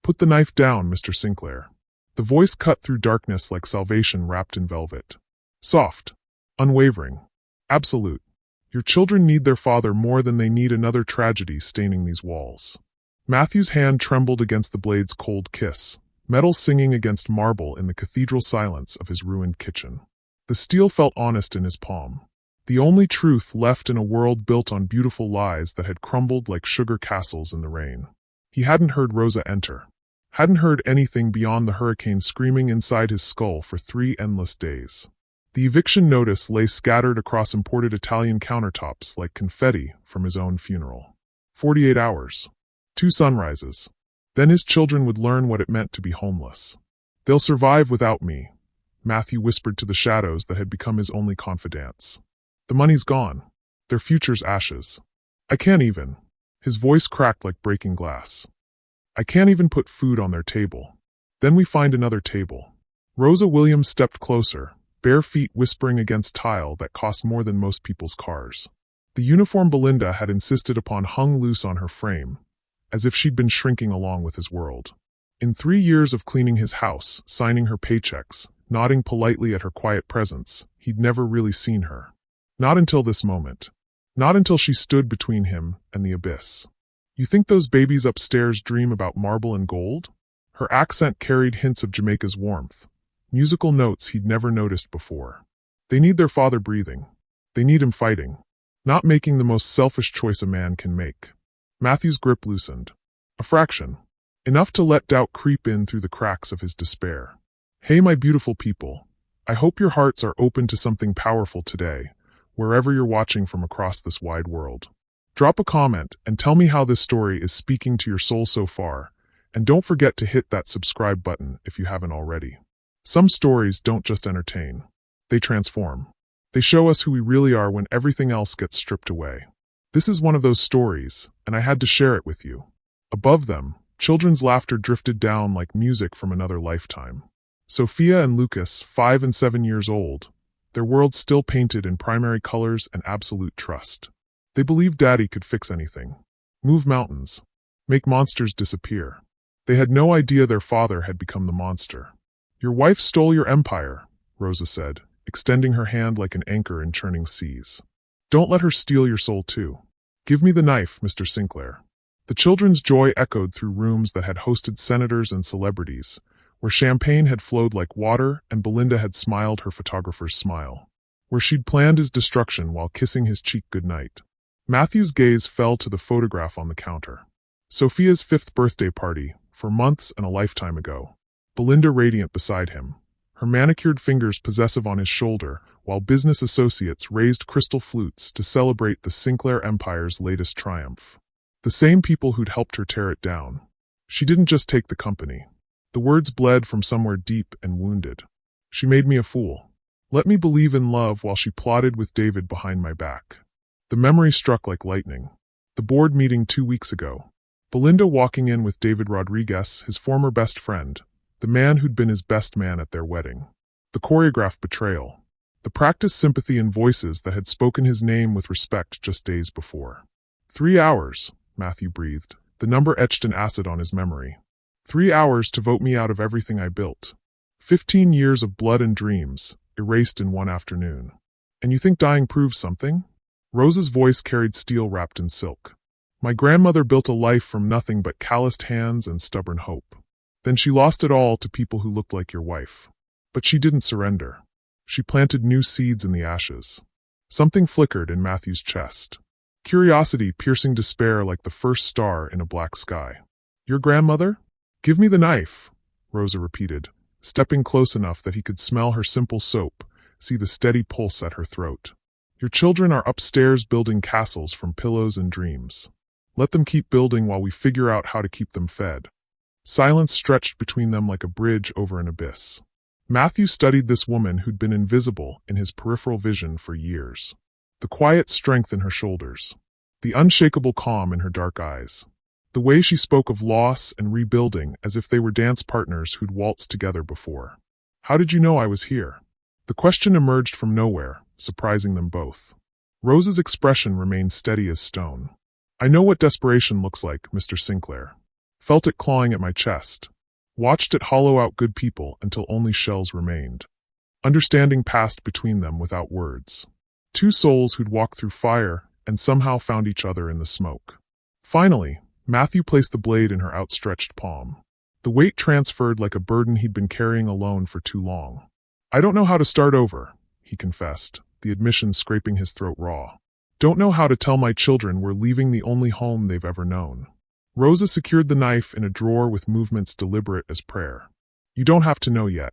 Put the knife down, Mr. Sinclair. The voice cut through darkness like salvation wrapped in velvet. Soft. Unwavering. Absolute. Your children need their father more than they need another tragedy staining these walls. Matthew's hand trembled against the blade's cold kiss, metal singing against marble in the cathedral silence of his ruined kitchen. The steel felt honest in his palm. The only truth left in a world built on beautiful lies that had crumbled like sugar castles in the rain. He hadn't heard Rosa enter. Hadn't heard anything beyond the hurricane screaming inside his skull for 3 endless days. The eviction notice lay scattered across imported Italian countertops like confetti from his own funeral. 48 hours. 2 sunrises. Then his children would learn what it meant to be homeless. They'll survive without me, Matthew whispered to the shadows that had become his only confidants. The money's gone. Their future's ashes. I can't even. His voice cracked like breaking glass. I can't even put food on their table. Then we find another table. Rosa Williams stepped closer, bare feet whispering against tile that cost more than most people's cars. The uniform Belinda had insisted upon hung loose on her frame, as if she'd been shrinking along with his world. In 3 years of cleaning his house, signing her paychecks, nodding politely at her quiet presence, he'd never really seen her. Not until this moment. Not until she stood between him and the abyss. You think those babies upstairs dream about marble and gold? Her accent carried hints of Jamaica's warmth, musical notes he'd never noticed before. They need their father breathing. They need him fighting, not making the most selfish choice a man can make. Matthew's grip loosened. A fraction. Enough to let doubt creep in through the cracks of his despair. Hey, my beautiful people. I hope your hearts are open to something powerful today, wherever you're watching from across this wide world. Drop a comment and tell me how this story is speaking to your soul so far, and don't forget to hit that subscribe button if you haven't already. Some stories don't just entertain. They transform. They show us who we really are when everything else gets stripped away. This is one of those stories, and I had to share it with you. Above them, children's laughter drifted down like music from another lifetime. Sophia and Lucas, 5 and 7 years old, their world still painted in primary colors and absolute trust. They believed Daddy could fix anything. Move mountains. Make monsters disappear. They had no idea their father had become the monster. Your wife stole your empire, Rosa said, extending her hand like an anchor in churning seas. Don't let her steal your soul too. Give me the knife, Mr. Sinclair. The children's joy echoed through rooms that had hosted senators and celebrities, where champagne had flowed like water and Belinda had smiled her photographer's smile, where she'd planned his destruction while kissing his cheek goodnight. Matthew's gaze fell to the photograph on the counter. Sophia's 5th birthday party, for months and a lifetime ago. Belinda radiant beside him, her manicured fingers possessive on his shoulder, while business associates raised crystal flutes to celebrate the Sinclair Empire's latest triumph. The same people who'd helped her tear it down. She didn't just take the company. The words bled from somewhere deep and wounded. She made me a fool. Let me believe in love while she plotted with David behind my back. The memory struck like lightning. The board meeting 2 weeks ago. Belinda walking in with David Rodriguez, his former best friend, the man who'd been his best man at their wedding. The choreographed betrayal. The practiced sympathy in voices that had spoken his name with respect just days before. 3 hours, Matthew breathed, the number etched in acid on his memory. 3 hours to vote me out of everything I built. 15 years of blood and dreams, erased in one afternoon. And you think dying proves something? Rosa's voice carried steel wrapped in silk. My grandmother built a life from nothing but calloused hands and stubborn hope. Then she lost it all to people who looked like your wife. But she didn't surrender. She planted new seeds in the ashes. Something flickered in Matthew's chest. Curiosity piercing despair like the first star in a black sky. Your grandmother? Give me the knife, Rosa repeated, stepping close enough that he could smell her simple soap, see the steady pulse at her throat. Your children are upstairs building castles from pillows and dreams. Let them keep building while we figure out how to keep them fed. Silence stretched between them like a bridge over an abyss. Matthew studied this woman who'd been invisible in his peripheral vision for years. The quiet strength in her shoulders. The unshakable calm in her dark eyes. The way she spoke of loss and rebuilding as if they were dance partners who'd waltzed together before. How did you know I was here? The question emerged from nowhere, surprising them both. Rosa's expression remained steady as stone. I know what desperation looks like, Mr. Sinclair. felt it clawing at my chest, watched it hollow out good people until only shells remained. Understanding passed between them without words. Two souls who'd walked through fire and somehow found each other in the smoke. Finally, Matthew placed the blade in her outstretched palm. The weight transferred like a burden he'd been carrying alone for too long. "I don't know how to start over," he confessed, the admission scraping his throat raw. "Don't know how to tell my children we're leaving the only home they've ever known." Rosa secured the knife in a drawer with movements deliberate as prayer. "You don't have to know yet.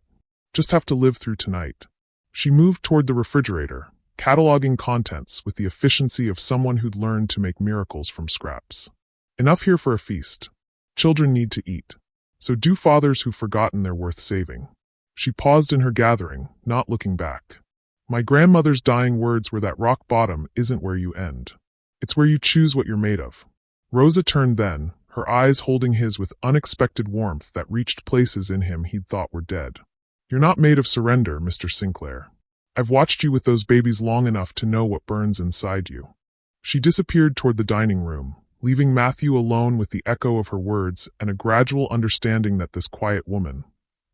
Just have to live through tonight." She moved toward the refrigerator, cataloging contents with the efficiency of someone who'd learned to make miracles from scraps. "Enough here for a feast. Children need to eat. So do fathers who've forgotten they're worth saving." She paused in her gathering, not looking back. "My grandmother's dying words were that rock bottom isn't where you end. It's where you choose what you're made of." Rosa turned then, her eyes holding his with unexpected warmth that reached places in him he'd thought were dead. "You're not made of surrender, Mr. Sinclair. I've watched you with those babies long enough to know what burns inside you." She disappeared toward the dining room, leaving Matthew alone with the echo of her words and a gradual understanding that this quiet woman,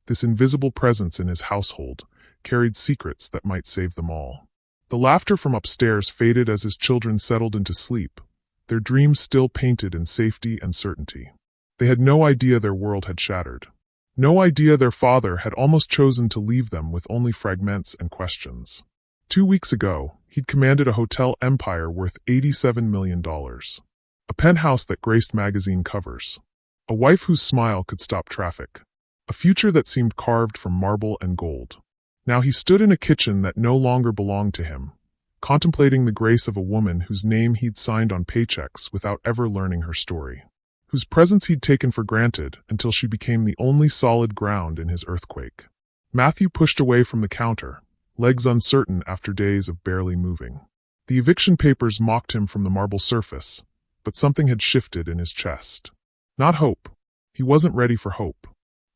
this invisible presence in his household, carried secrets that might save them all. The laughter from upstairs faded as his children settled into sleep, their dreams still painted in safety and certainty. They had no idea their world had shattered. No idea their father had almost chosen to leave them with only fragments and questions. 2 weeks ago, he'd commanded a hotel empire worth $87 million. A penthouse that graced magazine covers. A wife whose smile could stop traffic. A future that seemed carved from marble and gold. Now he stood in a kitchen that no longer belonged to him, contemplating the grace of a woman whose name he'd signed on paychecks without ever learning her story, whose presence he'd taken for granted until she became the only solid ground in his earthquake. Matthew pushed away from the counter, legs uncertain after days of barely moving. The eviction papers mocked him from the marble surface, but something had shifted in his chest. Not hope. He wasn't ready for hope.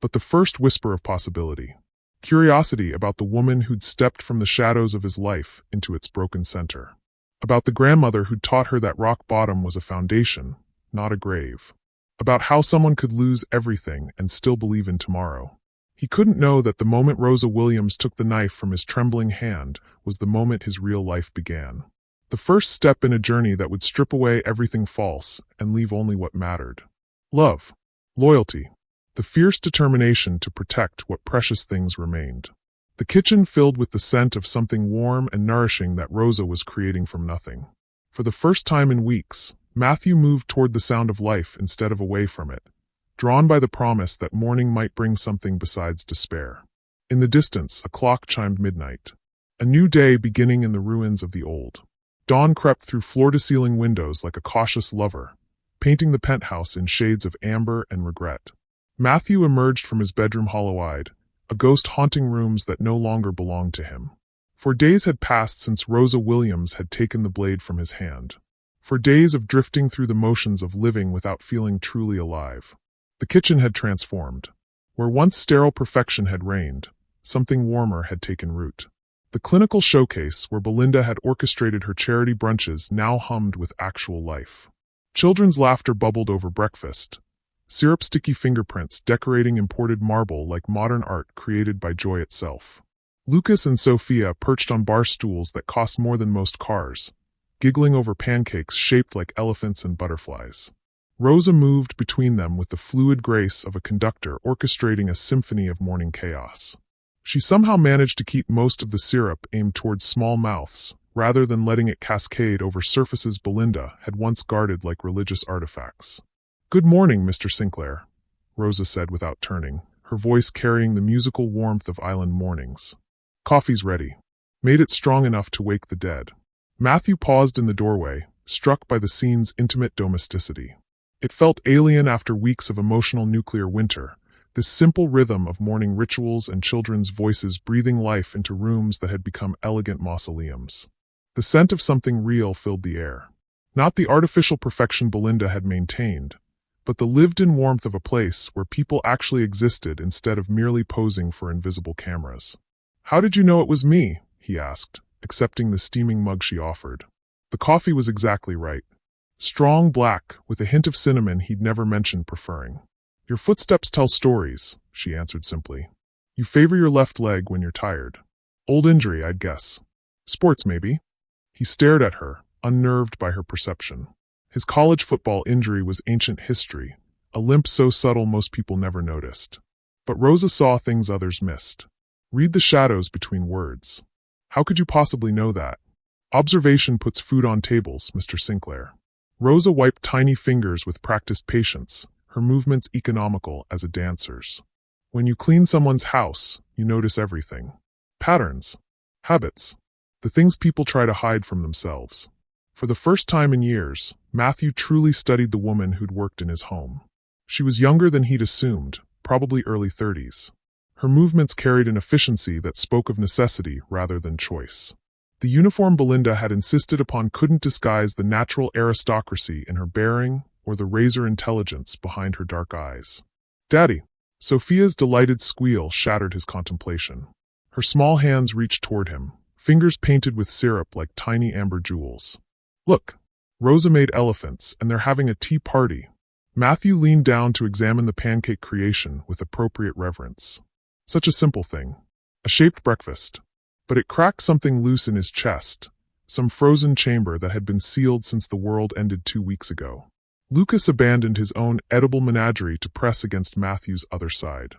But the first whisper of possibility. Curiosity about the woman who'd stepped from the shadows of his life into its broken center. About the grandmother who'd taught her that rock bottom was a foundation, not a grave. About how someone could lose everything and still believe in tomorrow. He couldn't know that the moment Rosa Williams took the knife from his trembling hand was the moment his real life began. The first step in a journey that would strip away everything false and leave only what mattered. Love. Loyalty. The fierce determination to protect what precious things remained. The kitchen filled with the scent of something warm and nourishing that Rosa was creating from nothing. For the first time in weeks, Matthew moved toward the sound of life instead of away from it, drawn by the promise that morning might bring something besides despair. In the distance, a clock chimed midnight. A new day beginning in the ruins of the old. Dawn crept through floor-to-ceiling windows like a cautious lover, painting the penthouse in shades of amber and regret. Matthew emerged from his bedroom hollow-eyed, a ghost haunting rooms that no longer belonged to him. For days had passed since Rosa Williams had taken the blade from his hand. For days of drifting through the motions of living without feeling truly alive. The kitchen had transformed. Where once sterile perfection had reigned, something warmer had taken root. The clinical showcase where Belinda had orchestrated her charity brunches now hummed with actual life. Children's laughter bubbled over breakfast, syrup-sticky fingerprints decorating imported marble like modern art created by joy itself. Lucas and Sophia perched on bar stools that cost more than most cars, giggling over pancakes shaped like elephants and butterflies. Rosa moved between them with the fluid grace of a conductor orchestrating a symphony of morning chaos. She somehow managed to keep most of the syrup aimed towards small mouths, rather than letting it cascade over surfaces Belinda had once guarded like religious artifacts. "Good morning, Mr. Sinclair," Rosa said without turning, her voice carrying the musical warmth of island mornings. "Coffee's ready." Made it strong enough to wake the dead. Matthew paused in the doorway, struck by the scene's intimate domesticity. It felt alien after weeks of emotional nuclear winter, this simple rhythm of morning rituals and children's voices breathing life into rooms that had become elegant mausoleums. The scent of something real filled the air. Not the artificial perfection Belinda had maintained, but the lived-in warmth of a place where people actually existed instead of merely posing for invisible cameras. "How did you know it was me?" he asked, accepting the steaming mug she offered. The coffee was exactly right. Strong black, with a hint of cinnamon he'd never mentioned preferring. Your footsteps tell stories, she answered simply. You favor your left leg when you're tired. Old injury, I'd guess. Sports, maybe? He stared at her, unnerved by her perception. His college football injury was ancient history, a limp so subtle most people never noticed. But Rosa saw things others missed. Read the shadows between words. How could you possibly know that? Observation puts food on tables, Mr. Sinclair. Rosa wiped tiny fingers with practiced patience, her movements economical as a dancer's. When you clean someone's house, you notice everything. Patterns. Habits. The things people try to hide from themselves. For the first time in years, Matthew truly studied the woman who'd worked in his home. She was younger than he'd assumed, probably early 30s. Her movements carried an efficiency that spoke of necessity rather than choice. The uniform Belinda had insisted upon couldn't disguise the natural aristocracy in her bearing or the razor intelligence behind her dark eyes. Daddy! Sophia's delighted squeal shattered his contemplation. Her small hands reached toward him, fingers painted with syrup like tiny amber jewels. Look! Rosa made elephants, and they're having a tea party. Matthew leaned down to examine the pancake creation with appropriate reverence. Such a simple thing. A shaped breakfast. But it cracked something loose in his chest, some frozen chamber that had been sealed since the world ended 2 weeks ago. Lucas abandoned his own edible menagerie to press against Matthew's other side.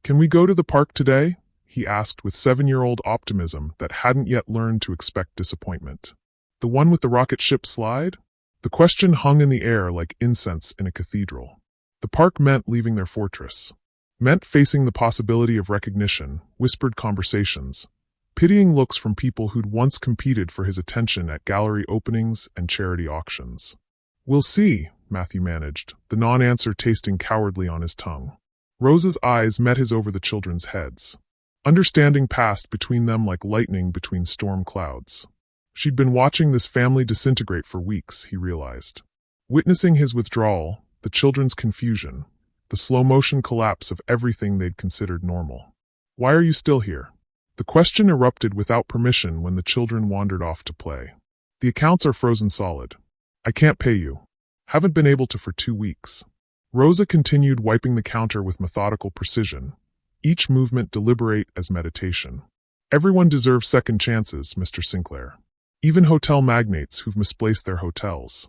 Can we go to the park today? He asked with 7-year-old optimism that hadn't yet learned to expect disappointment. The one with the rocket ship slide? The question hung in the air like incense in a cathedral. The park meant leaving their fortress. Meant facing the possibility of recognition, whispered conversations, pitying looks from people who'd once competed for his attention at gallery openings and charity auctions. We'll see, Matthew managed, the non-answer tasting cowardly on his tongue. Rosa's eyes met his over the children's heads. Understanding passed between them like lightning between storm clouds. She'd been watching this family disintegrate for weeks, he realized. Witnessing his withdrawal, the children's confusion, the slow-motion collapse of everything they'd considered normal. Why are you still here? The question erupted without permission when the children wandered off to play. The accounts are frozen solid. I can't pay you. Haven't been able to for 2 weeks. Rosa continued wiping the counter with methodical precision, each movement deliberate as meditation. Everyone deserves second chances, Mr. Sinclair. Even hotel magnates who've misplaced their hotels.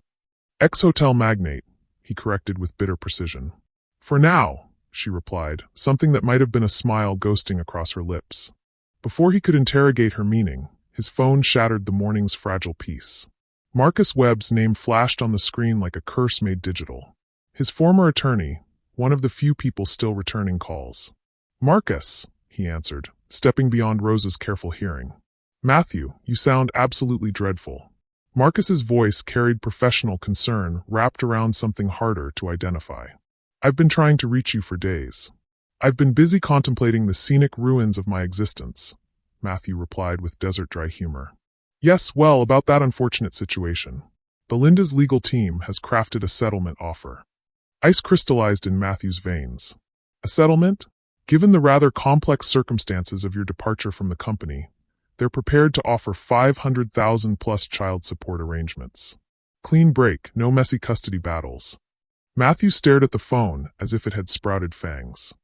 Ex-hotel magnate, he corrected with bitter precision. For now, she replied, something that might have been a smile ghosting across her lips. Before he could interrogate her meaning, his phone shattered the morning's fragile peace. Marcus Webb's name flashed on the screen like a curse made digital. His former attorney, one of the few people still returning calls. Marcus, he answered, stepping beyond Rosa's careful hearing. Matthew, you sound absolutely dreadful. Marcus's voice carried professional concern wrapped around something harder to identify. I've been trying to reach you for days. I've been busy contemplating the scenic ruins of my existence, Matthew replied with desert-dry humor. Yes, well, about that unfortunate situation. Belinda's legal team has crafted a settlement offer. Ice crystallized in Matthew's veins. A settlement? Given the rather complex circumstances of your departure from the company, they're prepared to offer $500,000 plus child support arrangements. Clean break, no messy custody battles. Matthew stared at the phone as if it had sprouted fangs.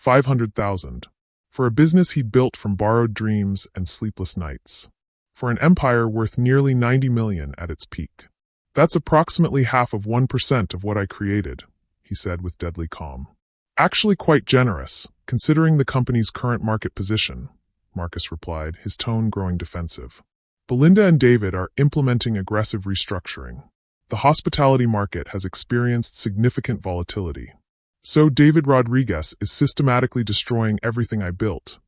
$500,000. For a business he built from borrowed dreams and sleepless nights. For an empire worth nearly $90 million at its peak. That's approximately half of 1% of what I created, he said with deadly calm. Actually quite generous, considering the company's current market position, Marcus replied, his tone growing defensive. Belinda and David are implementing aggressive restructuring. The hospitality market has experienced significant volatility. So David Rodriguez is systematically destroying everything I built,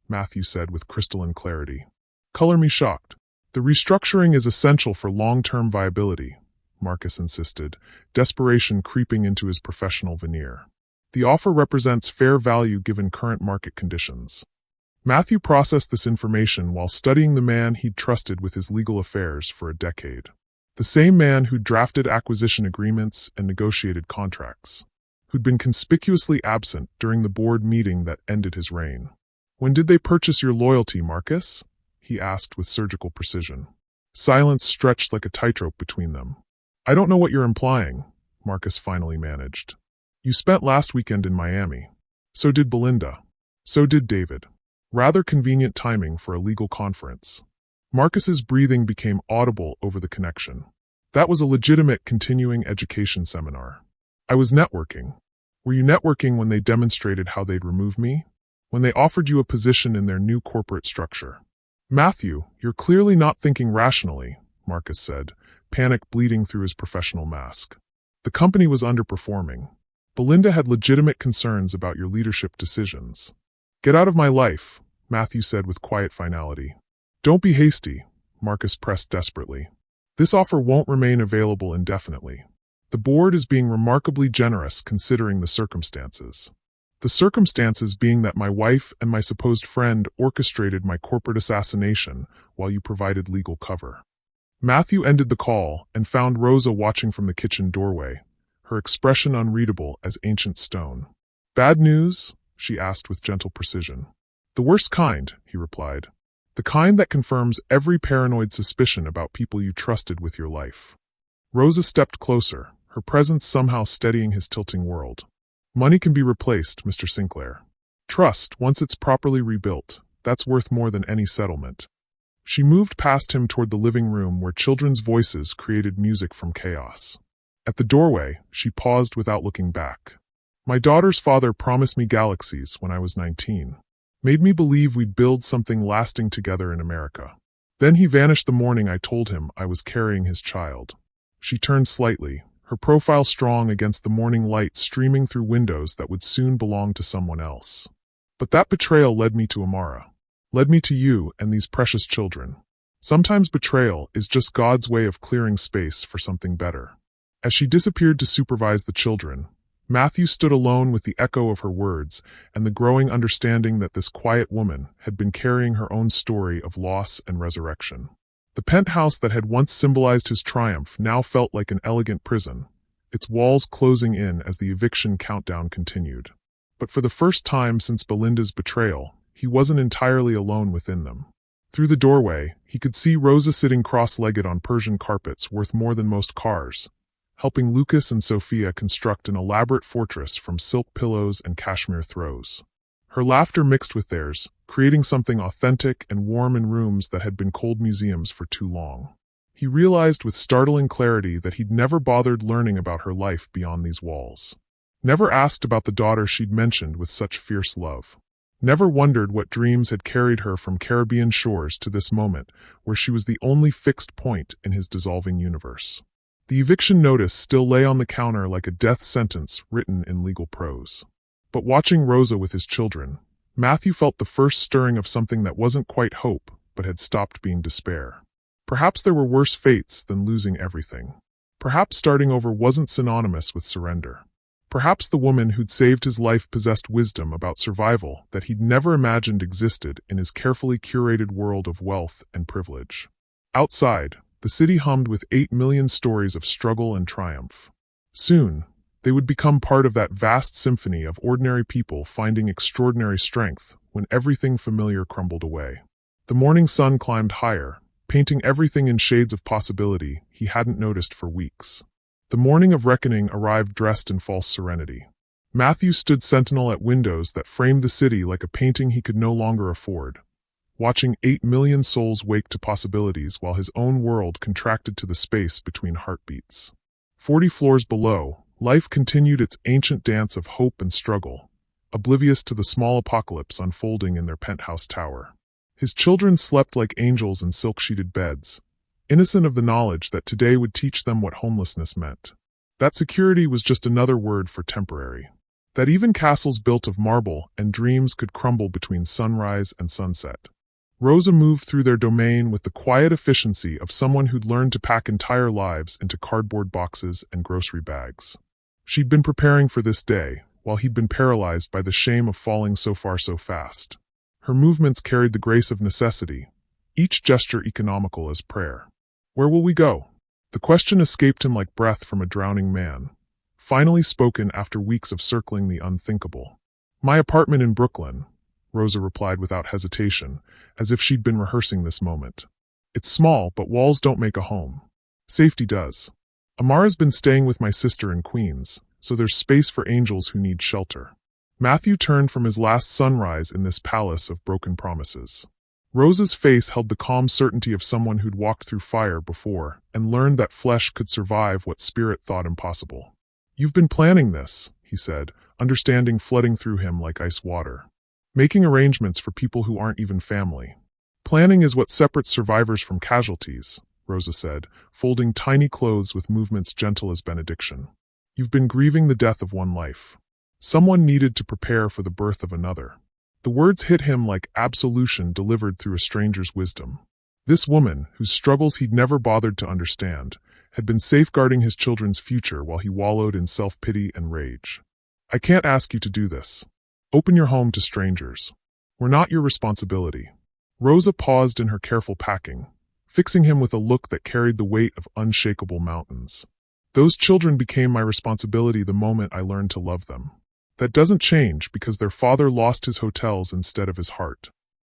Matthew said with crystalline clarity. Color me shocked. The restructuring is essential for long-term viability, Marcus insisted, desperation creeping into his professional veneer. The offer represents fair value given current market conditions. Matthew processed this information while studying the man he'd trusted with his legal affairs for a decade. The same man who'd drafted acquisition agreements and negotiated contracts. Who'd been conspicuously absent during the board meeting that ended his reign. When did they purchase your loyalty, Marcus? He asked with surgical precision. Silence stretched like a tightrope between them. I don't know what you're implying, Marcus finally managed. You spent last weekend in Miami. So did Belinda. So did David. Rather convenient timing for a legal conference. Marcus's breathing became audible over the connection. That was a legitimate continuing education seminar. I was networking. Were you networking when they demonstrated how they'd remove me? When they offered you a position in their new corporate structure? Matthew, you're clearly not thinking rationally, Marcus said, panic bleeding through his professional mask. The company was underperforming. Belinda had legitimate concerns about your leadership decisions. Get out of my life, Matthew said with quiet finality. Don't be hasty, Marcus pressed desperately. This offer won't remain available indefinitely. The board is being remarkably generous considering the circumstances. The circumstances being that my wife and my supposed friend orchestrated my corporate assassination while you provided legal cover. Matthew ended the call and found Rosa watching from the kitchen doorway, her expression unreadable as ancient stone. Bad news? She asked with gentle precision. The worst kind, he replied. The kind that confirms every paranoid suspicion about people you trusted with your life. Rosa stepped closer, her presence somehow steadying his tilting world. Money can be replaced, Mr. Sinclair. Trust, once it's properly rebuilt, that's worth more than any settlement. She moved past him toward the living room where children's voices created music from chaos. At the doorway, she paused without looking back. My daughter's father promised me galaxies when I was 19. Made me believe we'd build something lasting together in America. Then he vanished the morning I told him I was carrying his child. She turned slightly, her profile strong against the morning light streaming through windows that would soon belong to someone else. But that betrayal led me to Amara. Led me to you and these precious children. Sometimes betrayal is just God's way of clearing space for something better. As she disappeared to supervise the children, Matthew stood alone with the echo of her words and the growing understanding that this quiet woman had been carrying her own story of loss and resurrection. The penthouse that had once symbolized his triumph now felt like an elegant prison, its walls closing in as the eviction countdown continued. But for the first time since Belinda's betrayal, he wasn't entirely alone within them. Through the doorway, he could see Rosa sitting cross-legged on Persian carpets worth more than most cars, helping Lucas and Sophia construct an elaborate fortress from silk pillows and cashmere throws. Her laughter mixed with theirs, creating something authentic and warm in rooms that had been cold museums for too long. He realized with startling clarity that he'd never bothered learning about her life beyond these walls. Never asked about the daughter she'd mentioned with such fierce love. Never wondered what dreams had carried her from Caribbean shores to this moment where she was the only fixed point in his dissolving universe. The eviction notice still lay on the counter like a death sentence written in legal prose. But watching Rosa with his children, Matthew felt the first stirring of something that wasn't quite hope, but had stopped being despair. Perhaps there were worse fates than losing everything. Perhaps starting over wasn't synonymous with surrender. Perhaps the woman who'd saved his life possessed wisdom about survival that he'd never imagined existed in his carefully curated world of wealth and privilege. Outside, the city hummed with 8 million stories of struggle and triumph. Soon, they would become part of that vast symphony of ordinary people finding extraordinary strength when everything familiar crumbled away. The morning sun climbed higher, painting everything in shades of possibility he hadn't noticed for weeks. The morning of reckoning arrived dressed in false serenity. Matthew stood sentinel at windows that framed the city like a painting he could no longer afford, watching 8 million souls wake to possibilities while his own world contracted to the space between heartbeats. 40 floors below, life continued its ancient dance of hope and struggle, oblivious to the small apocalypse unfolding in their penthouse tower. His children slept like angels in silk-sheeted beds, innocent of the knowledge that today would teach them what homelessness meant. That security was just another word for temporary. That even castles built of marble and dreams could crumble between sunrise and sunset. Rosa moved through their domain with the quiet efficiency of someone who'd learned to pack entire lives into cardboard boxes and grocery bags. She'd been preparing for this day, while he'd been paralyzed by the shame of falling so far so fast. Her movements carried the grace of necessity, each gesture economical as prayer. Where will we go? The question escaped him like breath from a drowning man, finally spoken after weeks of circling the unthinkable. My apartment in Brooklyn, Rosa replied without hesitation, as if she'd been rehearsing this moment. It's small, but walls don't make a home. Safety does. Amara's been staying with my sister in Queens, so there's space for angels who need shelter. Matthew turned from his last sunrise in this palace of broken promises. Rosa's face held the calm certainty of someone who'd walked through fire before and learned that flesh could survive what spirit thought impossible. "You've been planning this," he said, understanding flooding through him like ice water. "Making arrangements for people who aren't even family. Planning is what separates survivors from casualties," Rosa said, folding tiny clothes with movements gentle as benediction. "You've been grieving the death of one life. Someone needed to prepare for the birth of another." The words hit him like absolution delivered through a stranger's wisdom. This woman, whose struggles he'd never bothered to understand, had been safeguarding his children's future while he wallowed in self-pity and rage. "I can't ask you to do this. Open your home to strangers. We're not your responsibility." Rosa paused in her careful packing, fixing him with a look that carried the weight of unshakable mountains. "Those children became my responsibility the moment I learned to love them. That doesn't change because their father lost his hotels instead of his heart."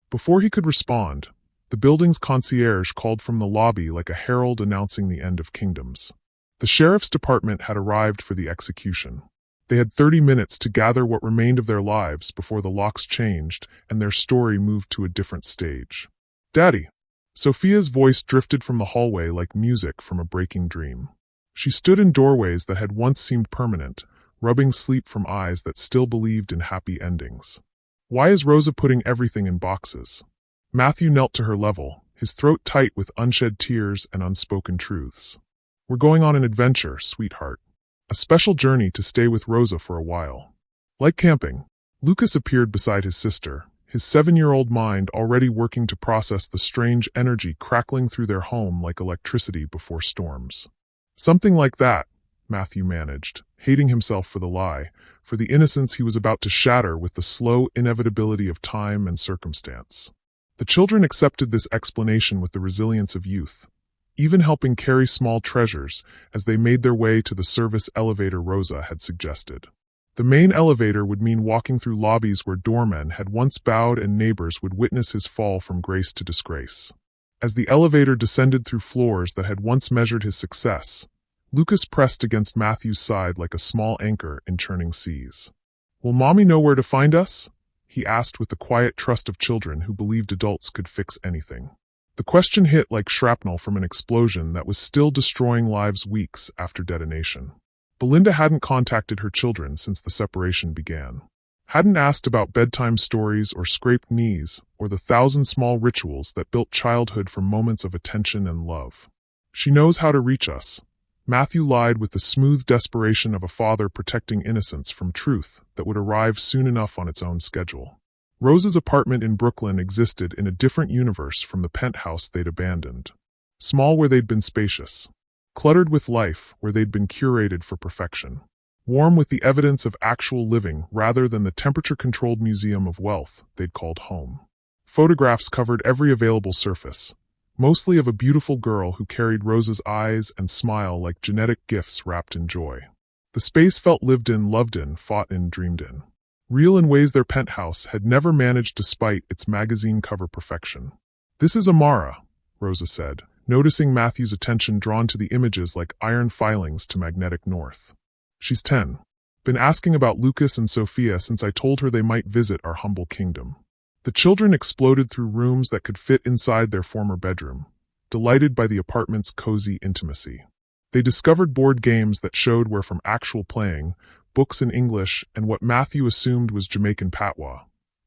Before he could respond, the building's concierge called from the lobby like a herald announcing the end of kingdoms. The sheriff's department had arrived for the execution. They had 30 minutes to gather what remained of their lives before the locks changed and their story moved to a different stage. "Daddy!" Sophia's voice drifted from the hallway like music from a breaking dream. She stood in doorways that had once seemed permanent, rubbing sleep from eyes that still believed in happy endings. "Why is Rosa putting everything in boxes?" Matthew knelt to her level, his throat tight with unshed tears and unspoken truths. "We're going on an adventure, sweetheart. A special journey to stay with Rosa for a while." Like camping, Lucas appeared beside his sister, his 7-year-old mind already working to process the strange energy crackling through their home like electricity before storms. "Something like that," Matthew managed, hating himself for the lie, for the innocence he was about to shatter with the slow inevitability of time and circumstance. The children accepted this explanation with the resilience of youth, even helping carry small treasures as they made their way to the service elevator Rosa had suggested. The main elevator would mean walking through lobbies where doormen had once bowed and neighbors would witness his fall from grace to disgrace. As the elevator descended through floors that had once measured his success, Lucas pressed against Matthew's side like a small anchor in churning seas. "Will Mommy know where to find us?" he asked with the quiet trust of children who believed adults could fix anything. The question hit like shrapnel from an explosion that was still destroying lives weeks after detonation. Belinda hadn't contacted her children since the separation began. Hadn't asked about bedtime stories or scraped knees or the 1,000 small rituals that built childhood from moments of attention and love. "She knows how to reach us." Matthew lied with the smooth desperation of a father protecting innocence from truth that would arrive soon enough on its own schedule. Rosa's apartment in Brooklyn existed in a different universe from the penthouse they'd abandoned. Small where they'd been spacious. Cluttered with life where they'd been curated for perfection. Warm with the evidence of actual living rather than the temperature-controlled museum of wealth they'd called home. Photographs covered every available surface, mostly of a beautiful girl who carried Rosa's eyes and smile like genetic gifts wrapped in joy. The space felt lived in, loved in, fought in, dreamed in. Real in ways their penthouse had never managed despite its magazine cover perfection. "This is Amara," Rosa said, noticing Matthew's attention drawn to the images like iron filings to magnetic north. "She's 10. Been asking about Lucas and Sophia since I told her they might visit our humble kingdom." The children exploded through rooms that could fit inside their former bedroom, delighted by the apartment's cozy intimacy. They discovered board games that showed where from actual playing, books in English and what Matthew assumed was Jamaican patois,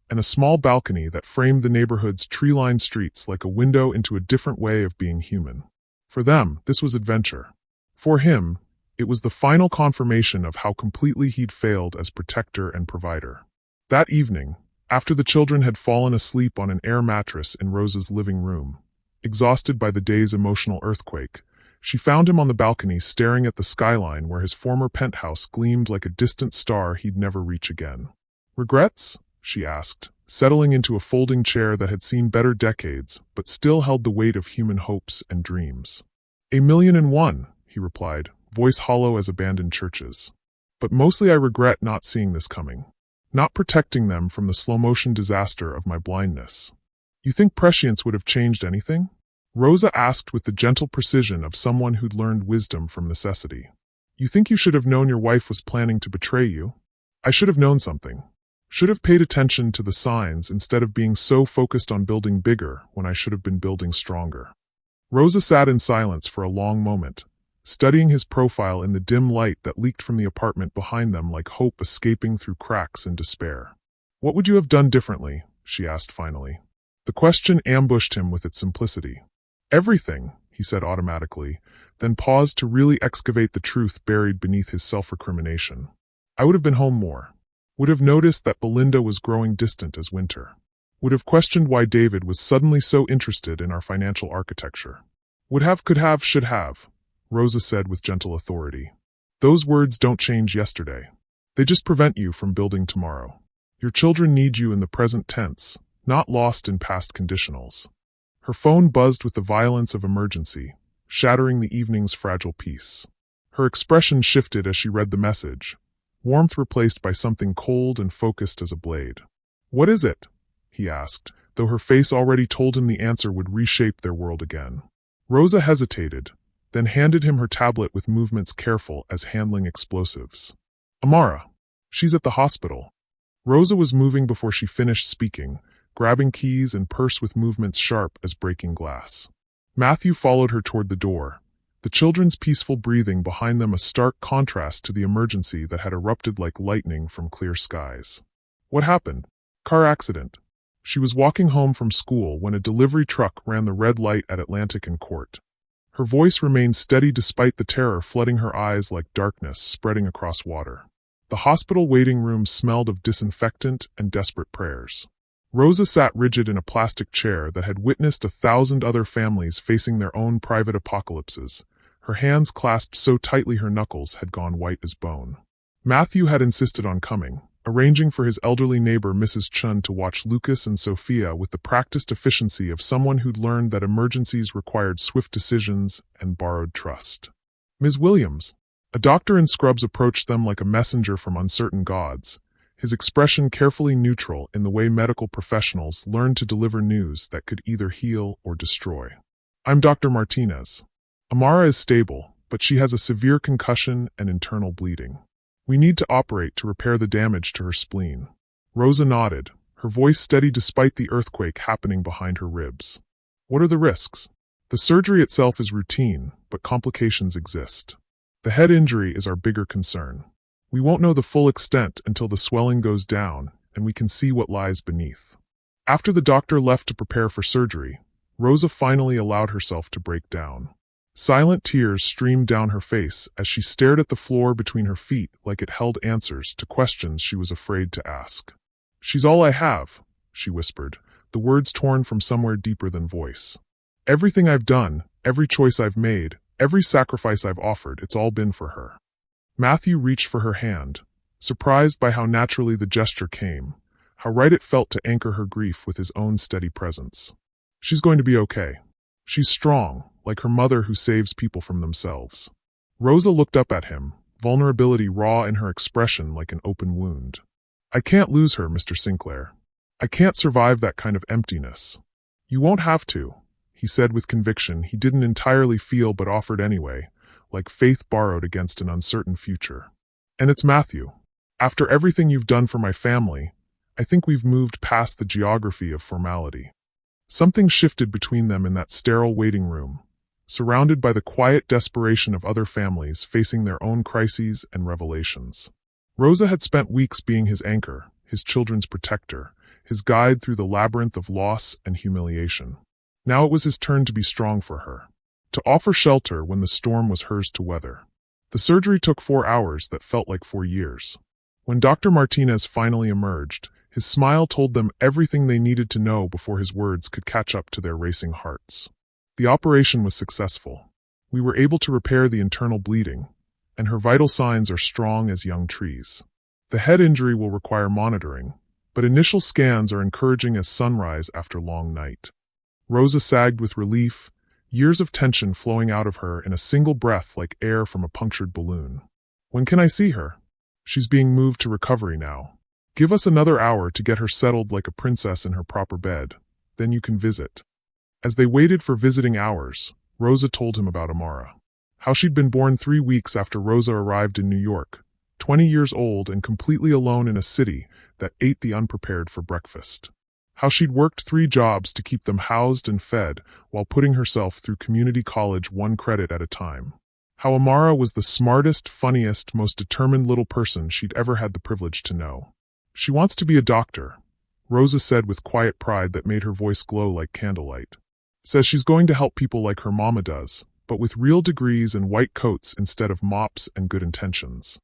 and a small balcony that framed the neighborhood's tree-lined streets like a window into a different way of being human. For them, this was adventure. For him, it was the final confirmation of how completely he'd failed as protector and provider. That evening, after the children had fallen asleep on an air mattress in Rosa's living room, exhausted by the day's emotional earthquake, she found him on the balcony staring at the skyline where his former penthouse gleamed like a distant star he'd never reach again. "Regrets?" she asked, settling into a folding chair that had seen better decades but still held the weight of human hopes and dreams. "1,000,001, he replied, voice hollow as abandoned churches. "But mostly I regret not seeing this coming. Not protecting them from the slow-motion disaster of my blindness." "You think prescience would have changed anything?" Rosa asked with the gentle precision of someone who'd learned wisdom from necessity. You think you should have known your wife was planning to betray you? I should have known something. Should have paid attention to the signs instead of being so focused on building bigger when I should have been building stronger. Rosa sat in silence for a long moment, studying his profile in the dim light that leaked from the apartment behind them like hope escaping through cracks in despair. What would you have done differently? She asked finally. The question ambushed him with its simplicity. Everything, he said automatically, then paused to really excavate the truth buried beneath his self-recrimination. I would have been home more. Would have noticed that Belinda was growing distant as winter. Would have questioned why David was suddenly so interested in our financial architecture. Would have, could have, should have, Rosa said with gentle authority. Those words don't change yesterday. They just prevent you from building tomorrow. Your children need you in the present tense, not lost in past conditionals. Her phone buzzed with the violence of emergency, shattering the evening's fragile peace. Her expression shifted as she read the message, warmth replaced by something cold and focused as a blade. What is it? He asked, though her face already told him the answer would reshape their world again. Rosa hesitated, then handed him her tablet with movements careful as handling explosives. Amara. She's at the hospital. Rosa was moving before she finished speaking, grabbing keys and purse with movements sharp as breaking glass. Matthew followed her toward the door, the children's peaceful breathing behind them a stark contrast to the emergency that had erupted like lightning from clear skies. What happened? Car accident. She was walking home from school when a delivery truck ran the red light at Atlantic and Court. Her voice remained steady despite the terror flooding her eyes like darkness spreading across water. The hospital waiting room smelled of disinfectant and desperate prayers. Rosa sat rigid in a plastic chair that had witnessed 1,000 other families facing their own private apocalypses, her hands clasped so tightly her knuckles had gone white as bone. Matthew had insisted on coming, arranging for his elderly neighbor Mrs. Chun to watch Lucas and Sophia with the practiced efficiency of someone who'd learned that emergencies required swift decisions and borrowed trust. Ms. Williams. A doctor in scrubs approached them like a messenger from uncertain gods, his expression carefully neutral in the way medical professionals learn to deliver news that could either heal or destroy. I'm Dr. Martinez. Amara is stable, but she has a severe concussion and internal bleeding. We need to operate to repair the damage to her spleen. Rosa nodded, her voice steady despite the earthquake happening behind her ribs. What are the risks? The surgery itself is routine, but complications exist. The head injury is our bigger concern. We won't know the full extent until the swelling goes down and we can see what lies beneath. After the doctor left to prepare for surgery, Rosa finally allowed herself to break down. Silent tears streamed down her face as she stared at the floor between her feet like it held answers to questions she was afraid to ask. She's all I have, she whispered, the words torn from somewhere deeper than voice. Everything I've done, every choice I've made, every sacrifice I've offered, it's all been for her. Matthew reached for her hand, surprised by how naturally the gesture came, how right it felt to anchor her grief with his own steady presence. She's going to be okay. She's strong, like her mother who saves people from themselves. Rosa looked up at him, vulnerability raw in her expression like an open wound. I can't lose her, Mr. Sinclair. I can't survive that kind of emptiness. You won't have to, he said with conviction he didn't entirely feel but offered anyway, like faith borrowed against an uncertain future. And it's Matthew. After everything you've done for my family, I think we've moved past the geography of formality. Something shifted between them in that sterile waiting room, surrounded by the quiet desperation of other families facing their own crises and revelations. Rosa had spent weeks being his anchor, his children's protector, his guide through the labyrinth of loss and humiliation. Now it was his turn to be strong for her, to offer shelter when the storm was hers to weather. The surgery took 4 hours that felt like 4 years. When Dr. Martinez finally emerged, his smile told them everything they needed to know before his words could catch up to their racing hearts. The operation was successful. We were able to repair the internal bleeding, and her vital signs are strong as young trees. The head injury will require monitoring, but initial scans are encouraging as sunrise after long night. Rosa sagged with relief, years of tension flowing out of her in a single breath like air from a punctured balloon. When can I see her? She's being moved to recovery now. Give us another hour to get her settled like a princess in her proper bed, then you can visit. As they waited for visiting hours, Rosa told him about Amara. How she'd been born 3 weeks after Rosa arrived in New York, 20 years old and completely alone in a city that ate the unprepared for breakfast. How she'd worked 3 jobs to keep them housed and fed while putting herself through community college 1 credit at a time. How Amara was the smartest, funniest, most determined little person she'd ever had the privilege to know. She wants to be a doctor, Rosa said with quiet pride that made her voice glow like candlelight. Says she's going to help people like her mama does, but with real degrees and white coats instead of mops and good intentions.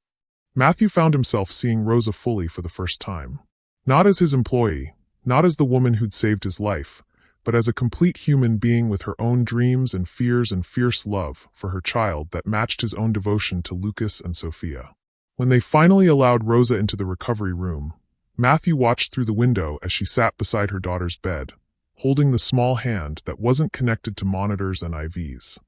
Matthew found himself seeing Rosa fully for the first time. Not as his employee, not as the woman who'd saved his life, but as a complete human being with her own dreams and fears and fierce love for her child that matched his own devotion to Lucas and Sophia. When they finally allowed Rosa into the recovery room, Matthew watched through the window as she sat beside her daughter's bed, holding the small hand that wasn't connected to monitors and IVs.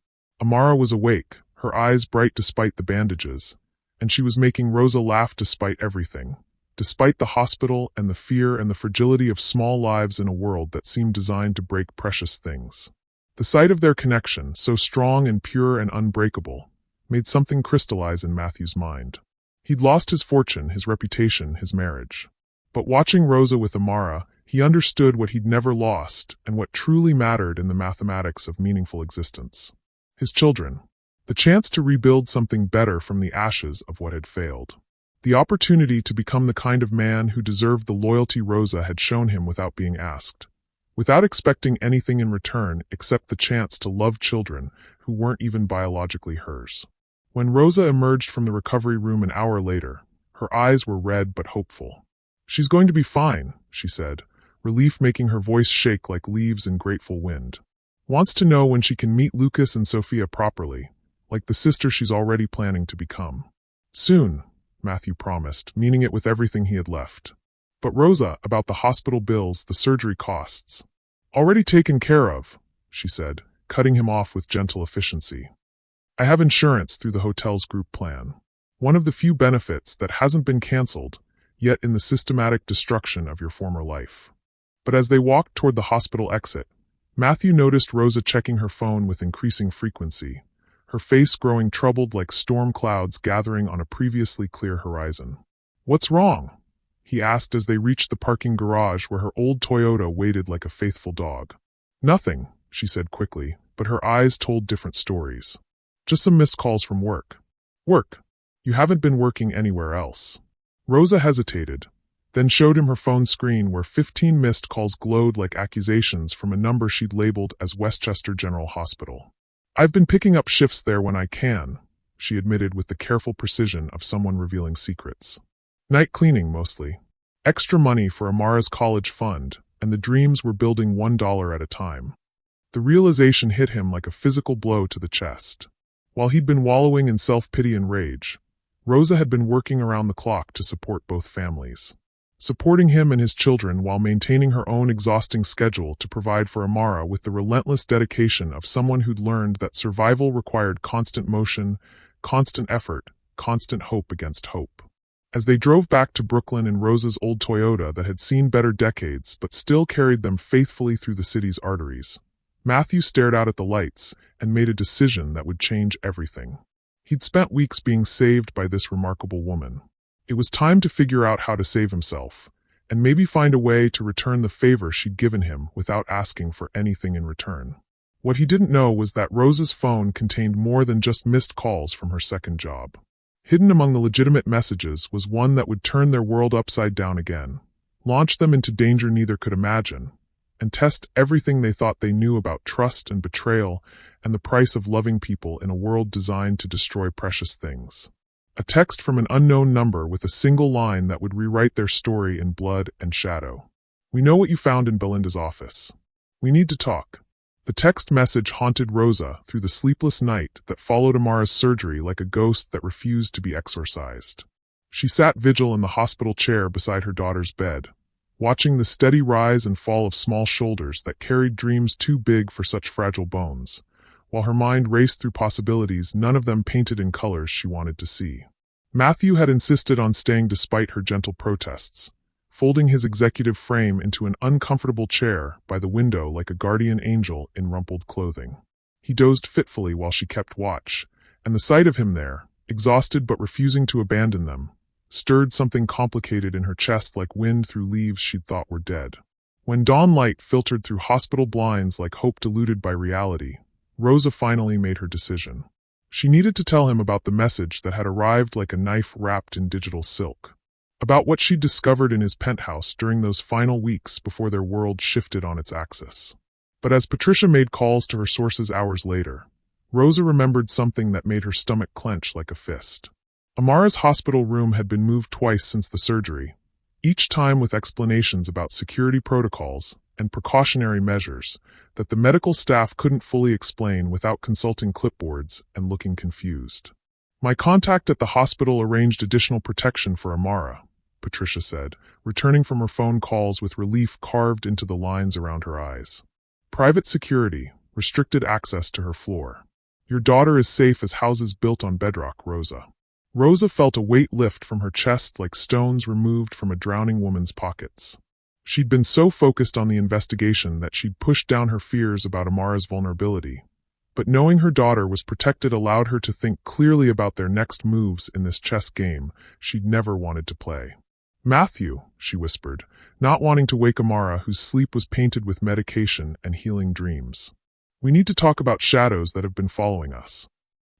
Amara was awake, her eyes bright despite the bandages, and she was making Rosa laugh despite everything, despite the hospital and the fear and the fragility of small lives in a world that seemed designed to break precious things. The sight of their connection, so strong and pure and unbreakable, made something crystallize in Matthew's mind. He'd lost his fortune, his reputation, his marriage. But watching Rosa with Amara, he understood what he'd never lost and what truly mattered in the mathematics of meaningful existence. His children. The chance to rebuild something better from the ashes of what had failed. The opportunity to become the kind of man who deserved the loyalty Rosa had shown him without being asked, without expecting anything in return except the chance to love children who weren't even biologically hers. When Rosa emerged from the recovery room an hour later, her eyes were red but hopeful. "She's going to be fine," she said, relief making her voice shake like leaves in grateful wind. "Wants to know when she can meet Lucas and Sophia properly, like the sister she's already planning to become." "Soon," Matthew promised, meaning it with everything he had left. "But Rosa, about the hospital bills, the surgery costs." "Already taken care of," she said, cutting him off with gentle efficiency. "I have insurance through the hotel's group plan. One of the few benefits that hasn't been canceled, yet in the systematic destruction of your former life." But as they walked toward the hospital exit, Matthew noticed Rosa checking her phone with increasing frequency, her face growing troubled like storm clouds gathering on a previously clear horizon. "What's wrong?" he asked as they reached the parking garage where her old Toyota waited like a faithful dog. "Nothing," she said quickly, but her eyes told different stories. "Just some missed calls from work." "Work? You haven't been working anywhere else." Rosa hesitated, then showed him her phone screen where 15 missed calls glowed like accusations from a number she'd labeled as Westchester General Hospital. "I've been picking up shifts there when I can," she admitted with the careful precision of someone revealing secrets. "Night cleaning, mostly. Extra money for Amara's college fund, and the dreams were building $1 at a time." The realization hit him like a physical blow to the chest. While he'd been wallowing in self-pity and rage, Rosa had been working around the clock to support both families. Supporting him and his children while maintaining her own exhausting schedule to provide for Amara with the relentless dedication of someone who'd learned that survival required constant motion, constant effort, constant hope against hope. As they drove back to Brooklyn in Rosa's old Toyota that had seen better decades but still carried them faithfully through the city's arteries, Matthew stared out at the lights and made a decision that would change everything. He'd spent weeks being saved by this remarkable woman. It was time to figure out how to save himself, and maybe find a way to return the favor she'd given him without asking for anything in return. What he didn't know was that Rosa's phone contained more than just missed calls from her second job. Hidden among the legitimate messages was one that would turn their world upside down again, launch them into danger neither could imagine, and test everything they thought they knew about trust and betrayal and the price of loving people in a world designed to destroy precious things. A text from an unknown number with a single line that would rewrite their story in blood and shadow. "We know what you found in Belinda's office. We need to talk." The text message haunted Rosa through the sleepless night that followed Amara's surgery like a ghost that refused to be exorcised. She sat vigil in the hospital chair beside her daughter's bed, watching the steady rise and fall of small shoulders that carried dreams too big for such fragile bones, while her mind raced through possibilities, none of them painted in colors she wanted to see. Matthew had insisted on staying despite her gentle protests, folding his executive frame into an uncomfortable chair by the window like a guardian angel in rumpled clothing. He dozed fitfully while she kept watch, and the sight of him there, exhausted but refusing to abandon them, stirred something complicated in her chest like wind through leaves she'd thought were dead. When dawn light filtered through hospital blinds like hope diluted by reality, Rosa finally made her decision. She needed to tell him about the message that had arrived like a knife wrapped in digital silk. About what she'd discovered in his penthouse during those final weeks before their world shifted on its axis. But as Patricia made calls to her sources hours later, Rosa remembered something that made her stomach clench like a fist. Amara's hospital room had been moved twice since the surgery, each time with explanations about security protocols and precautionary measures that the medical staff couldn't fully explain without consulting clipboards and looking confused. My contact at the hospital arranged additional protection for Amara, Patricia said, returning from her phone calls with relief carved into the lines around her eyes. Private security, restricted access to her floor. Your daughter is safe as houses built on bedrock, Rosa. Rosa felt a weight lift from her chest like stones removed from a drowning woman's pockets. She'd been so focused on the investigation that she'd pushed down her fears about Amara's vulnerability. But knowing her daughter was protected allowed her to think clearly about their next moves in this chess game she'd never wanted to play. Matthew, she whispered, not wanting to wake Amara, whose sleep was painted with medication and healing dreams. We need to talk about shadows that have been following us.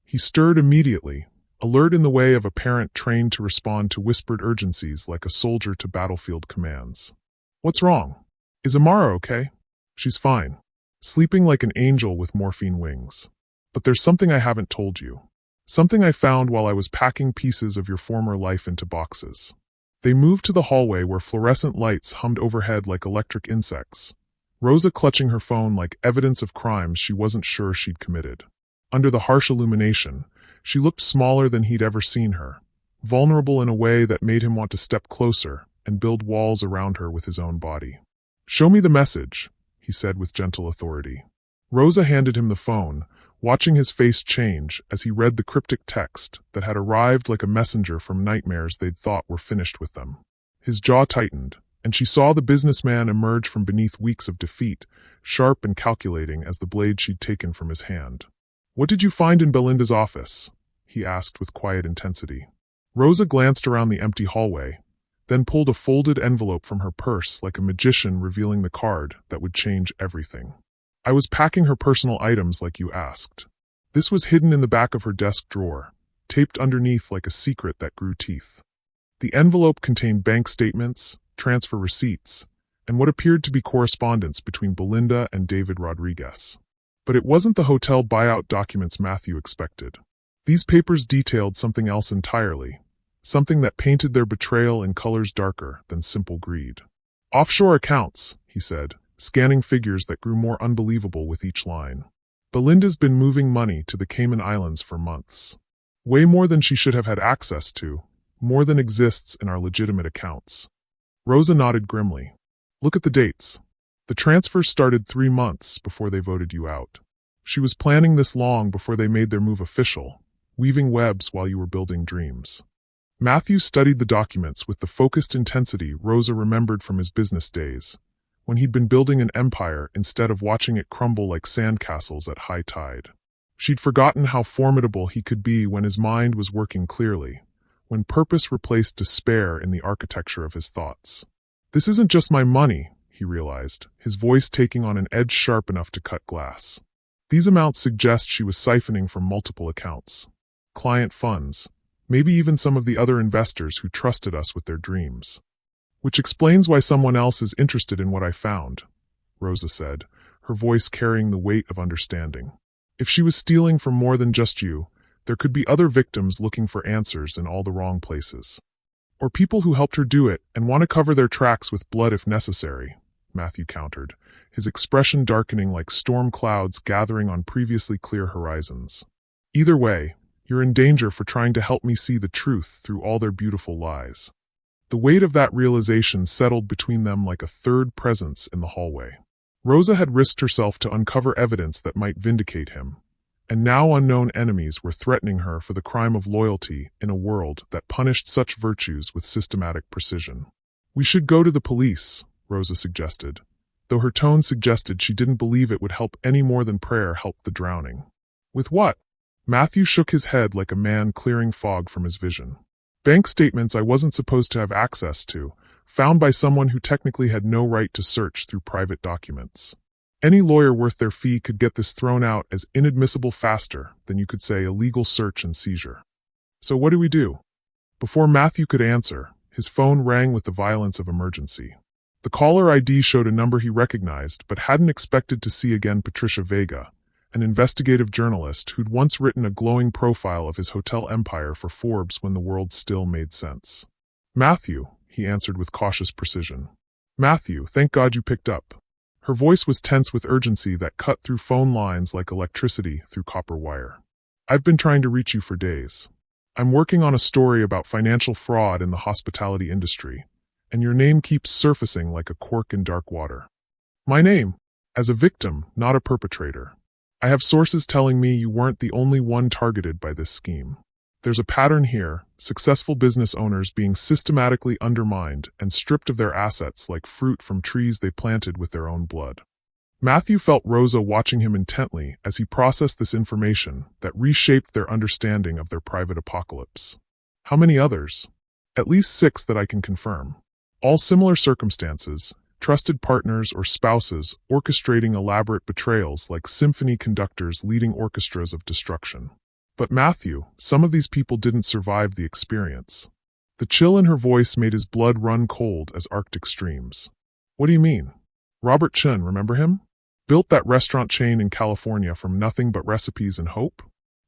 He stirred immediately, alert in the way of a parent trained to respond to whispered urgencies like a soldier to battlefield commands. What's wrong? Is Amara okay? She's fine. Sleeping like an angel with morphine wings. But there's something I haven't told you. Something I found while I was packing pieces of your former life into boxes. They moved to the hallway where fluorescent lights hummed overhead like electric insects, Rosa clutching her phone like evidence of crimes she wasn't sure she'd committed. Under the harsh illumination, she looked smaller than he'd ever seen her, vulnerable in a way that made him want to step closer and build walls around her with his own body. Show me the message, he said with gentle authority. Rosa handed him the phone, watching his face change as he read the cryptic text that had arrived like a messenger from nightmares they'd thought were finished with them. His jaw tightened, and she saw the businessman emerge from beneath weeks of defeat, sharp and calculating as the blade she'd taken from his hand. What did you find in Belinda's office? He asked with quiet intensity. Rosa glanced around the empty hallway, then pulled a folded envelope from her purse like a magician revealing the card that would change everything. I was packing her personal items like you asked. This was hidden in the back of her desk drawer, taped underneath like a secret that grew teeth. The envelope contained bank statements, transfer receipts, and what appeared to be correspondence between Belinda and David Rodriguez. But it wasn't the hotel buyout documents Matthew expected. These papers detailed something else entirely, something that painted their betrayal in colors darker than simple greed. Offshore accounts, he said, scanning figures that grew more unbelievable with each line. Belinda's been moving money to the Cayman Islands for months. Way more than she should have had access to, more than exists in our legitimate accounts. Rosa nodded grimly. Look at the dates. The transfer started 3 months before they voted you out. She was planning this long before they made their move official, weaving webs while you were building dreams. Matthew studied the documents with the focused intensity Rosa remembered from his business days, when he'd been building an empire instead of watching it crumble like sandcastles at high tide. She'd forgotten how formidable he could be when his mind was working clearly, when purpose replaced despair in the architecture of his thoughts. This isn't just my money, he realized, his voice taking on an edge sharp enough to cut glass. These amounts suggest she was siphoning from multiple accounts. Client funds, maybe even some of the other investors who trusted us with their dreams. Which explains why someone else is interested in what I found, Rosa said, her voice carrying the weight of understanding. If she was stealing from more than just you, there could be other victims looking for answers in all the wrong places. Or people who helped her do it and want to cover their tracks with blood if necessary, Matthew countered, his expression darkening like storm clouds gathering on previously clear horizons. Either way, you're in danger for trying to help me see the truth through all their beautiful lies. The weight of that realization settled between them like a third presence in the hallway. Rosa had risked herself to uncover evidence that might vindicate him, and now unknown enemies were threatening her for the crime of loyalty in a world that punished such virtues with systematic precision. We should go to the police, Rosa suggested, though her tone suggested she didn't believe it would help any more than prayer helped the drowning. With what? Matthew shook his head like a man clearing fog from his vision. Bank statements I wasn't supposed to have access to, found by someone who technically had no right to search through private documents. Any lawyer worth their fee could get this thrown out as inadmissible faster than you could say a legal search and seizure. So what do we do? Before Matthew could answer, his phone rang with the violence of emergency. The caller ID showed a number he recognized but hadn't expected to see again: Patricia Vega, an investigative journalist who'd once written a glowing profile of his hotel empire for Forbes when the world still made sense. "Matthew," he answered with cautious precision. "Matthew, thank God you picked up." Her voice was tense with urgency that cut through phone lines like electricity through copper wire. "I've been trying to reach you for days. I'm working on a story about financial fraud in the hospitality industry, and your name keeps surfacing like a cork in dark water." "My name? As a victim, not a perpetrator. I have sources telling me you weren't the only one targeted by this scheme. There's a pattern here: successful business owners being systematically undermined and stripped of their assets like fruit from trees they planted with their own blood." Matthew felt Rosa watching him intently as he processed this information that reshaped their understanding of their private apocalypse. "How many others?" "At least 6 that I can confirm. All similar circumstances, trusted partners or spouses orchestrating elaborate betrayals like symphony conductors leading orchestras of destruction." "But Matthew, some of these people didn't survive the experience." The chill in her voice made his blood run cold as Arctic streams. "What do you mean?" "Robert Chun, remember him? Built that restaurant chain in California from nothing but recipes and hope?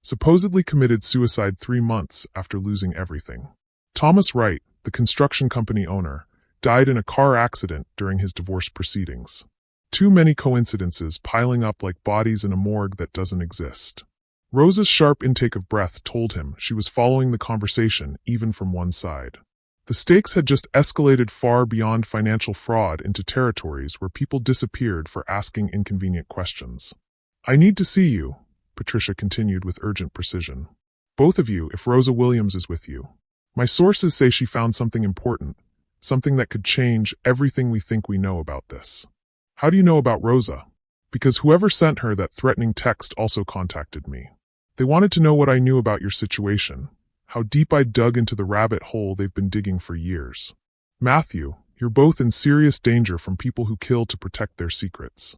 Supposedly committed suicide 3 months after losing everything. Thomas Wright, the construction company owner, died in a car accident during his divorce proceedings. Too many coincidences piling up like bodies in a morgue that doesn't exist." Rosa's sharp intake of breath told him she was following the conversation even from one side. The stakes had just escalated far beyond financial fraud into territories where people disappeared for asking inconvenient questions. "I need to see you," Patricia continued with urgent precision. "Both of you, if Rosa Williams is with you. My sources say she found something important, something that could change everything we think we know about this." "How do you know about Rosa?" "Because whoever sent her that threatening text also contacted me. They wanted to know what I knew about your situation, how deep I dug into the rabbit hole they've been digging for years. Matthew, you're both in serious danger from people who kill to protect their secrets."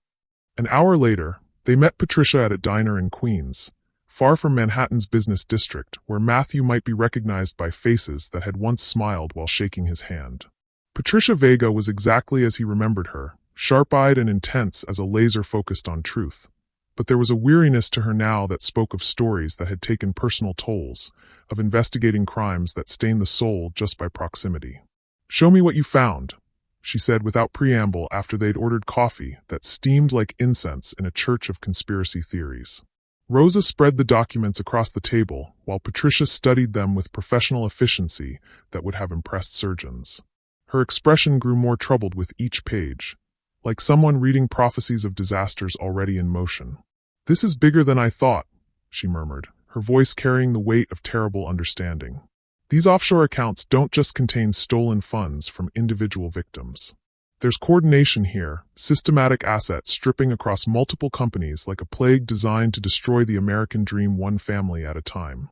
An hour later, they met Patricia at a diner in Queens, far from Manhattan's business district, where Matthew might be recognized by faces that had once smiled while shaking his hand. Patricia Vega was exactly as he remembered her, sharp-eyed and intense as a laser focused on truth. But there was a weariness to her now that spoke of stories that had taken personal tolls, of investigating crimes that stain the soul just by proximity. "Show me what you found," she said without preamble after they'd ordered coffee that steamed like incense in a church of conspiracy theories. Rosa spread the documents across the table while Patricia studied them with professional efficiency that would have impressed surgeons. Her expression grew more troubled with each page, like someone reading prophecies of disasters already in motion. "This is bigger than I thought," she murmured, her voice carrying the weight of terrible understanding. "These offshore accounts don't just contain stolen funds from individual victims. There's coordination here, systematic asset stripping across multiple companies like a plague designed to destroy the American dream one family at a time."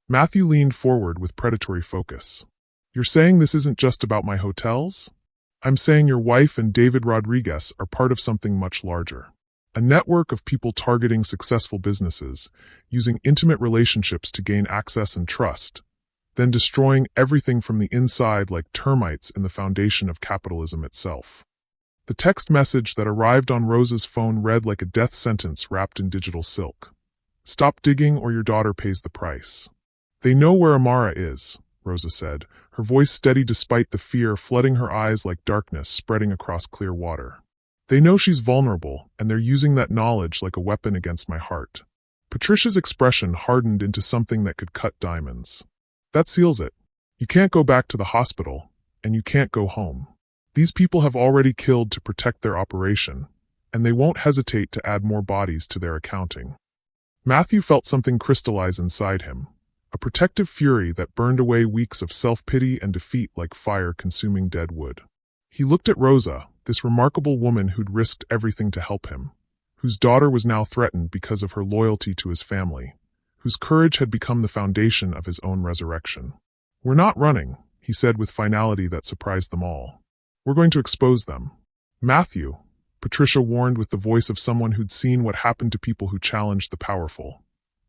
Matthew leaned forward with predatory focus. "You're saying this isn't just about my hotels? I'm saying your wife and David Rodriguez are part of something much larger. A network of people targeting successful businesses, using intimate relationships to gain access and trust, then destroying everything from the inside like termites in the foundation of capitalism itself." The text message that arrived on Rosa's phone read like a death sentence wrapped in digital silk. "Stop digging or your daughter pays the price." "They know where Amara is," Rosa said, her voice steady despite the fear flooding her eyes like darkness spreading across clear water. "They know she's vulnerable, and they're using that knowledge like a weapon against my heart." Patricia's expression hardened into something that could cut diamonds. "That seals it. You can't go back to the hospital, and you can't go home. These people have already killed to protect their operation, and they won't hesitate to add more bodies to their accounting." Matthew felt something crystallize inside him, a protective fury that burned away weeks of self-pity and defeat like fire consuming dead wood. He looked at Rosa, this remarkable woman who'd risked everything to help him, whose daughter was now threatened because of her loyalty to his family, whose courage had become the foundation of his own resurrection. "We're not running," he said with finality that surprised them all. "We're going to expose them." "Matthew," Patricia warned with the voice of someone who'd seen what happened to people who challenged the powerful.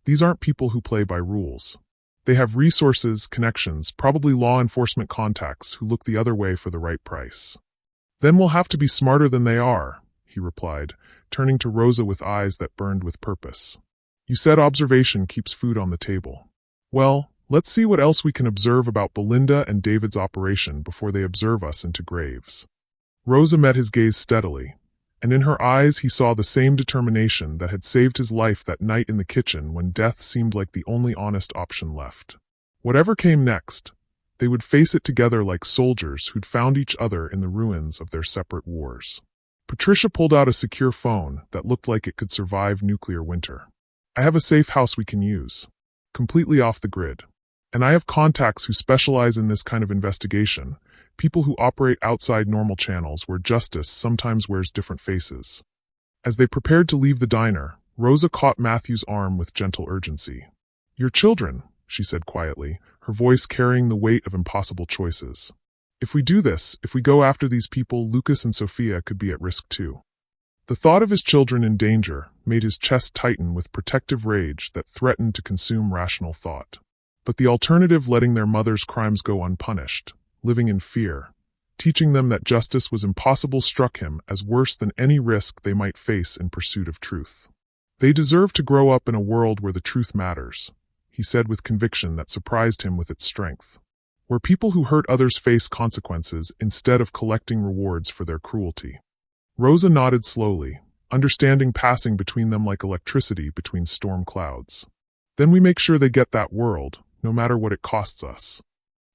"These aren't people who play by rules. They have resources, connections, probably law enforcement contacts who look the other way for the right price." "Then we'll have to be smarter than they are," he replied, turning to Rosa with eyes that burned with purpose. "You said observation keeps food on the table. Well, let's see what else we can observe about Belinda and David's operation before they observe us into graves." Rosa met his gaze steadily, and in her eyes he saw the same determination that had saved his life that night in the kitchen when death seemed like the only honest option left. Whatever came next, they would face it together like soldiers who'd found each other in the ruins of their separate wars. Patricia pulled out a secure phone that looked like it could survive nuclear winter. "I have a safe house we can use. Completely off the grid. And I have contacts who specialize in this kind of investigation, people who operate outside normal channels where justice sometimes wears different faces." As they prepared to leave the diner, Rosa caught Matthew's arm with gentle urgency. "Your children," she said quietly, her voice carrying the weight of impossible choices. "If we do this, if we go after these people, Lucas and Sophia could be at risk too." The thought of his children in danger made his chest tighten with protective rage that threatened to consume rational thought. But the alternative, letting their mother's crimes go unpunished, living in fear, teaching them that justice was impossible, struck him as worse than any risk they might face in pursuit of truth. "They deserve to grow up in a world where the truth matters," he said with conviction that surprised him with its strength. "Where people who hurt others face consequences instead of collecting rewards for their cruelty." Rosa nodded slowly, understanding passing between them like electricity between storm clouds. "Then we make sure they get that world, no matter what it costs us."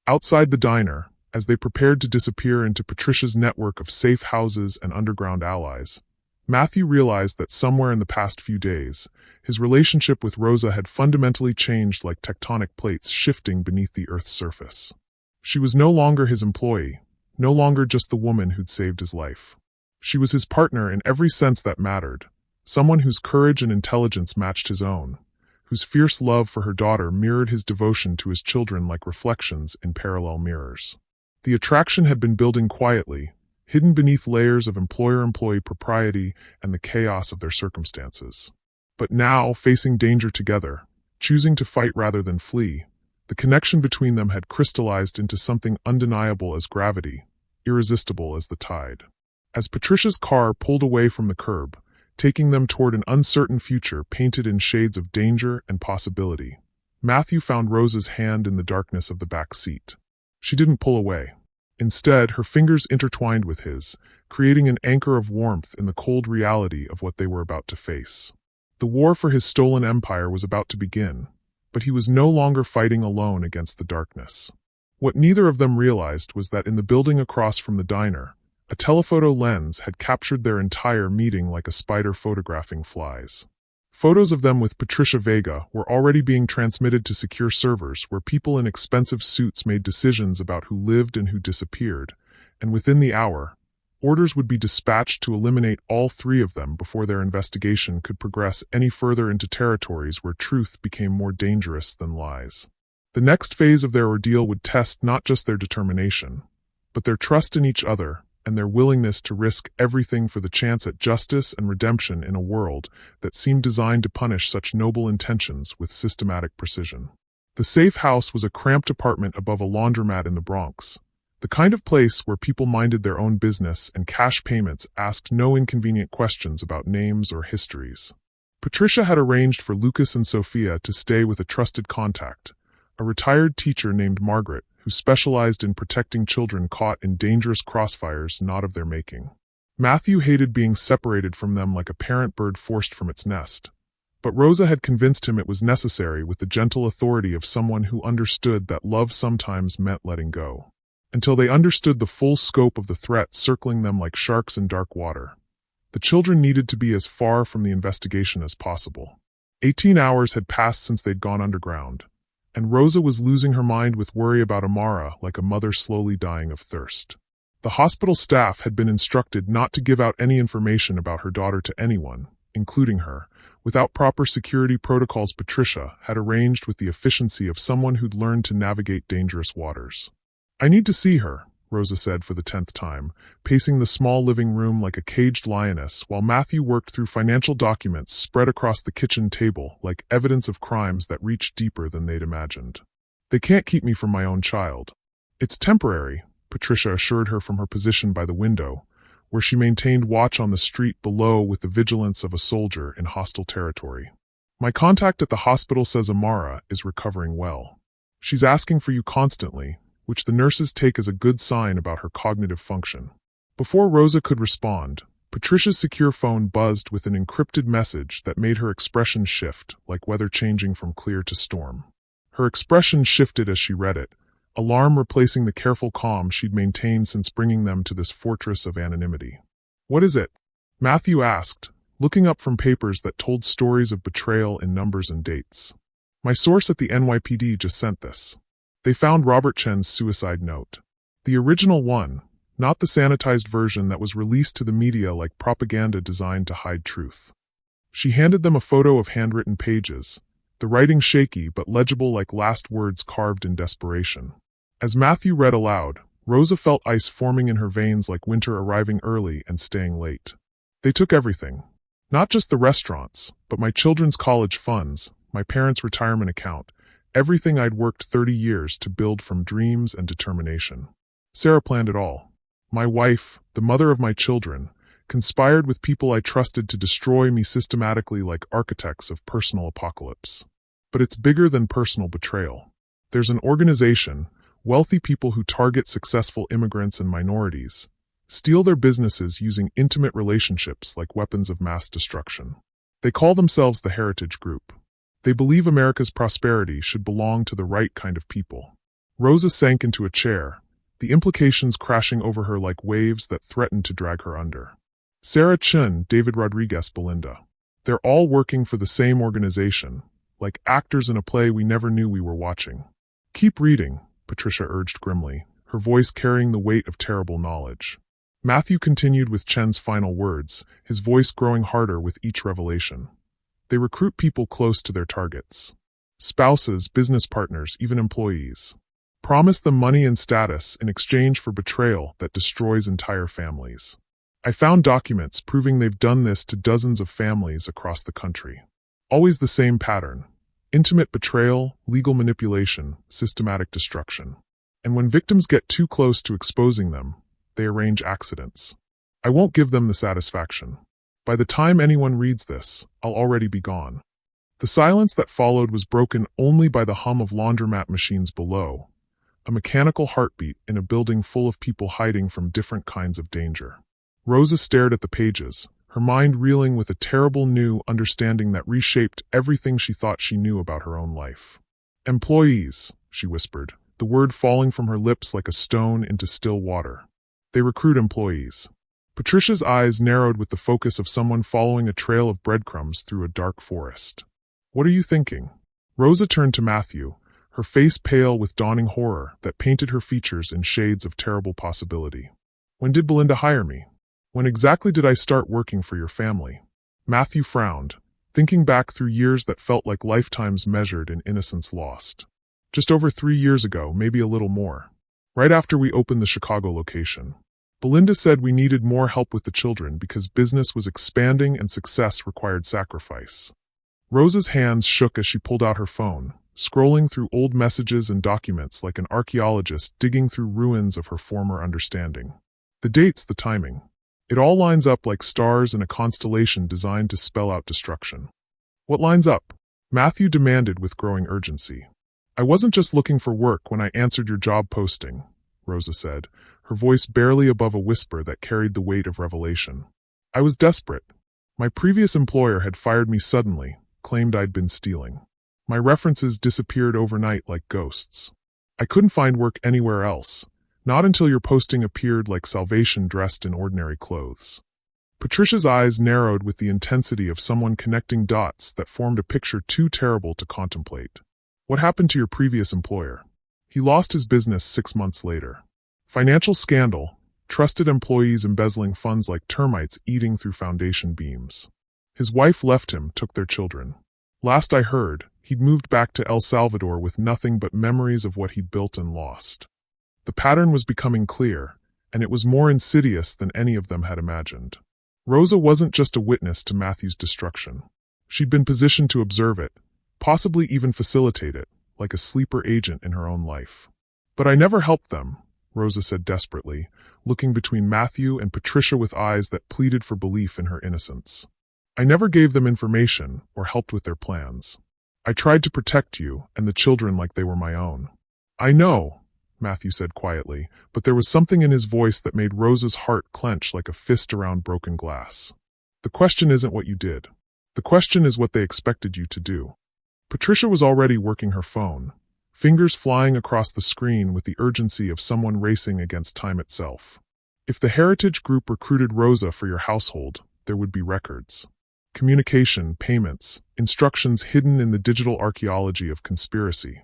Outside the diner, as they prepared to disappear into Patricia's network of safe houses and underground allies, Matthew realized that somewhere in the past few days, his relationship with Rosa had fundamentally changed, like tectonic plates shifting beneath the Earth's surface. She was no longer his employee, no longer just the woman who'd saved his life. She was his partner in every sense that mattered, someone whose courage and intelligence matched his own, whose fierce love for her daughter mirrored his devotion to his children like reflections in parallel mirrors. The attraction had been building quietly, hidden beneath layers of employer-employee propriety and the chaos of their circumstances. But now, facing danger together, choosing to fight rather than flee, the connection between them had crystallized into something undeniable as gravity, irresistible as the tide. As Patricia's car pulled away from the curb, taking them toward an uncertain future painted in shades of danger and possibility, Matthew found Rosa's hand in the darkness of the back seat. She didn't pull away. Instead, her fingers intertwined with his, creating an anchor of warmth in the cold reality of what they were about to face. The war for his stolen empire was about to begin, but he was no longer fighting alone against the darkness. What neither of them realized was that in the building across from the diner, a telephoto lens had captured their entire meeting like a spider photographing flies. Photos of them with Patricia Vega were already being transmitted to secure servers where people in expensive suits made decisions about who lived and who disappeared, and within the hour, orders would be dispatched to eliminate all three of them before their investigation could progress any further into territories where truth became more dangerous than lies. The next phase of their ordeal would test not just their determination, but their trust in each other and their willingness to risk everything for the chance at justice and redemption in a world that seemed designed to punish such noble intentions with systematic precision. The safe house was a cramped apartment above a laundromat in the Bronx, the kind of place where people minded their own business and cash payments asked no inconvenient questions about names or histories. Patricia had arranged for Lucas and Sophia to stay with a trusted contact, a retired teacher named Margaret, who specialized in protecting children caught in dangerous crossfires not of their making. Matthew hated being separated from them like a parent bird forced from its nest, but Rosa had convinced him it was necessary with the gentle authority of someone who understood that love sometimes meant letting go. Until they understood the full scope of the threat circling them like sharks in dark water, the children needed to be as far from the investigation as possible. 18 hours had passed since they'd gone underground, and Rosa was losing her mind with worry about Amara like a mother slowly dying of thirst. The hospital staff had been instructed not to give out any information about her daughter to anyone, including her, without proper security protocols Patricia had arranged with the efficiency of someone who'd learned to navigate dangerous waters. "I need to see her," Rosa said for the 10th time, pacing the small living room like a caged lioness while Matthew worked through financial documents spread across the kitchen table like evidence of crimes that reached deeper than they'd imagined. "They can't keep me from my own child." "It's temporary," Patricia assured her from her position by the window, where she maintained watch on the street below with the vigilance of a soldier in hostile territory. "My contact at the hospital says Amara is recovering well. She's asking for you constantly, which the nurses take as a good sign about her cognitive function." Before Rosa could respond, Patricia's secure phone buzzed with an encrypted message that made her expression shift, like weather changing from clear to storm. Her expression shifted as she read it, alarm replacing the careful calm she'd maintained since bringing them to this fortress of anonymity. "What is it?" Matthew asked, looking up from papers that told stories of betrayal in numbers and dates. "My source at the NYPD just sent this. They found Robert Chen's suicide note. The original one, not the sanitized version that was released to the media like propaganda designed to hide truth." She handed them a photo of handwritten pages, the writing shaky but legible like last words carved in desperation. As Matthew read aloud, Rosa felt ice forming in her veins like winter arriving early and staying late. "They took everything. Not just the restaurants, but my children's college funds, my parents' retirement account, everything I'd worked 30 years to build from dreams and determination. Sarah planned it all. My wife, the mother of my children, conspired with people I trusted to destroy me systematically like architects of personal apocalypse. But it's bigger than personal betrayal. There's an organization, wealthy people who target successful immigrants and minorities, steal their businesses using intimate relationships like weapons of mass destruction. They call themselves the Heritage Group. They believe America's prosperity should belong to the right kind of people." Rosa sank into a chair, the implications crashing over her like waves that threatened to drag her under. Sarah Chun, David Rodriguez, Belinda. They're all working for the same organization, like actors in a play we never knew we were watching. "Keep reading," Patricia urged grimly, her voice carrying the weight of terrible knowledge. Matthew continued with Chen's final words, his voice growing harder with each revelation. "They recruit people close to their targets. Spouses, business partners, even employees. Promise them money and status in exchange for betrayal that destroys entire families. I found documents proving they've done this to dozens of families across the country. Always the same pattern. Intimate betrayal, legal manipulation, systematic destruction. And when victims get too close to exposing them, they arrange accidents. I won't give them the satisfaction. By the time anyone reads this, I'll already be gone." The silence that followed was broken only by the hum of laundromat machines below, a mechanical heartbeat in a building full of people hiding from different kinds of danger. Rosa stared at the pages, her mind reeling with a terrible new understanding that reshaped everything she thought she knew about her own life. "Employees," she whispered, the word falling from her lips like a stone into still water. "They recruit employees." Patricia's eyes narrowed with the focus of someone following a trail of breadcrumbs through a dark forest. "What are you thinking?" Rosa turned to Matthew, her face pale with dawning horror that painted her features in shades of terrible possibility. "When did Belinda hire me? When exactly did I start working for your family?" Matthew frowned, thinking back through years that felt like lifetimes measured in innocence lost. "Just over 3 years ago, maybe a little more. Right after we opened the Chicago location. Belinda said we needed more help with the children because business was expanding and success required sacrifice." Rosa's hands shook as she pulled out her phone, scrolling through old messages and documents like an archaeologist digging through ruins of her former understanding. The dates, the timing. It all lines up like stars in a constellation designed to spell out destruction. "What lines up?" Matthew demanded with growing urgency. "I wasn't just looking for work when I answered your job posting," Rosa said, her voice barely above a whisper that carried the weight of revelation. "I was desperate. My previous employer had fired me suddenly, claimed I'd been stealing. My references disappeared overnight like ghosts. I couldn't find work anywhere else, not until your posting appeared like salvation dressed in ordinary clothes." Patricia's eyes narrowed with the intensity of someone connecting dots that formed a picture too terrible to contemplate. "What happened to your previous employer?" "He lost his business 6 months later. Financial scandal, trusted employees embezzling funds like termites eating through foundation beams. His wife left him, took their children. Last I heard, he'd moved back to El Salvador with nothing but memories of what he'd built and lost. The pattern was becoming clear, and it was more insidious than any of them had imagined. Rosa wasn't just a witness to Matthew's destruction. She'd been positioned to observe it, possibly even facilitate it, like a sleeper agent in her own life. But I never helped them, Rosa said desperately, looking between Matthew and Patricia with eyes that pleaded for belief in her innocence. I never gave them information or helped with their plans. I tried to protect you and the children like they were my own. I know, Matthew said quietly, but there was something in his voice that made Rosa's heart clench like a fist around broken glass. The question isn't what you did. The question is what they expected you to do. Patricia was already working her phone, fingers flying across the screen with the urgency of someone racing against time itself. If the Heritage Group recruited Rosa for your household, there would be records. Communication, payments, instructions hidden in the digital archaeology of conspiracy.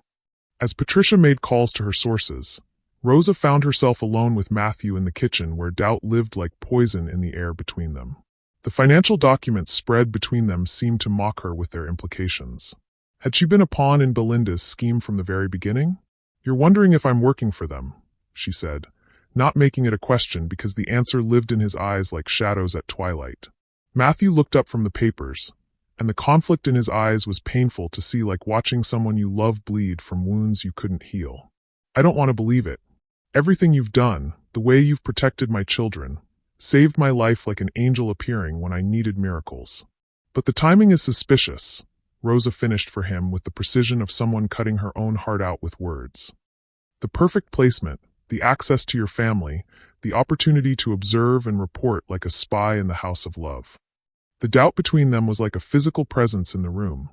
As Patricia made calls to her sources, Rosa found herself alone with Matthew in the kitchen where doubt lived like poison in the air between them. The financial documents spread between them seemed to mock her with their implications. Had she been a pawn in Belinda's scheme from the very beginning? You're wondering if I'm working for them, she said, not making it a question because the answer lived in his eyes like shadows at twilight. Matthew looked up from the papers, and the conflict in his eyes was painful to see, like watching someone you love bleed from wounds you couldn't heal. I don't want to believe it. Everything you've done, the way you've protected my children, saved my life like an angel appearing when I needed miracles. But the timing is suspicious, Rosa finished for him with the precision of someone cutting her own heart out with words. The perfect placement, the access to your family, the opportunity to observe and report like a spy in the house of love. The doubt between them was like a physical presence in the room,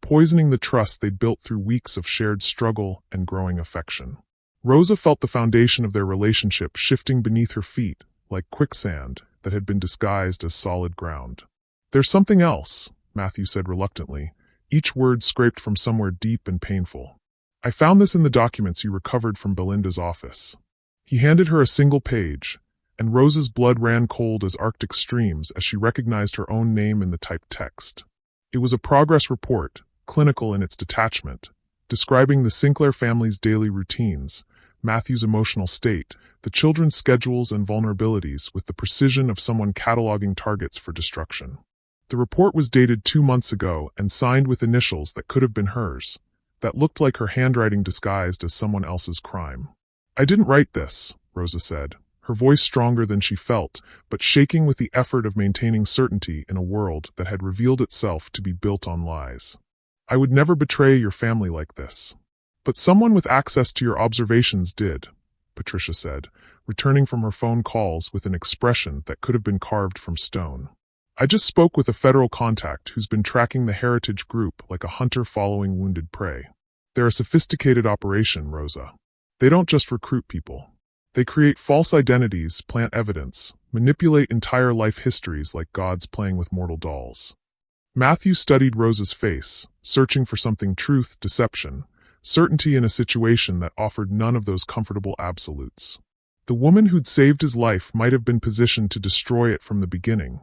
poisoning the trust they'd built through weeks of shared struggle and growing affection. Rosa felt the foundation of their relationship shifting beneath her feet, like quicksand that had been disguised as solid ground. There's something else, Matthew said reluctantly, each word scraped from somewhere deep and painful. I found this in the documents you recovered from Belinda's office. He handed her a single page, and Rosa's blood ran cold as Arctic streams as she recognized her own name in the typed text. It was a progress report, clinical in its detachment, describing the Sinclair family's daily routines, Matthew's emotional state, the children's schedules and vulnerabilities with the precision of someone cataloging targets for destruction. The report was dated 2 months ago and signed with initials that could have been hers, that looked like her handwriting disguised as someone else's crime. I didn't write this, Rosa said, her voice stronger than she felt, but shaking with the effort of maintaining certainty in a world that had revealed itself to be built on lies. I would never betray your family like this. But someone with access to your observations did, Patricia said, returning from her phone calls with an expression that could have been carved from stone. I just spoke with a federal contact who's been tracking the Heritage Group like a hunter following wounded prey. They're a sophisticated operation, Rosa. They don't just recruit people. They create false identities, plant evidence, manipulate entire life histories like gods playing with mortal dolls. Matthew studied Rosa's face, searching for something: truth, deception, certainty in a situation that offered none of those comfortable absolutes. The woman who'd saved his life might have been positioned to destroy it from the beginning,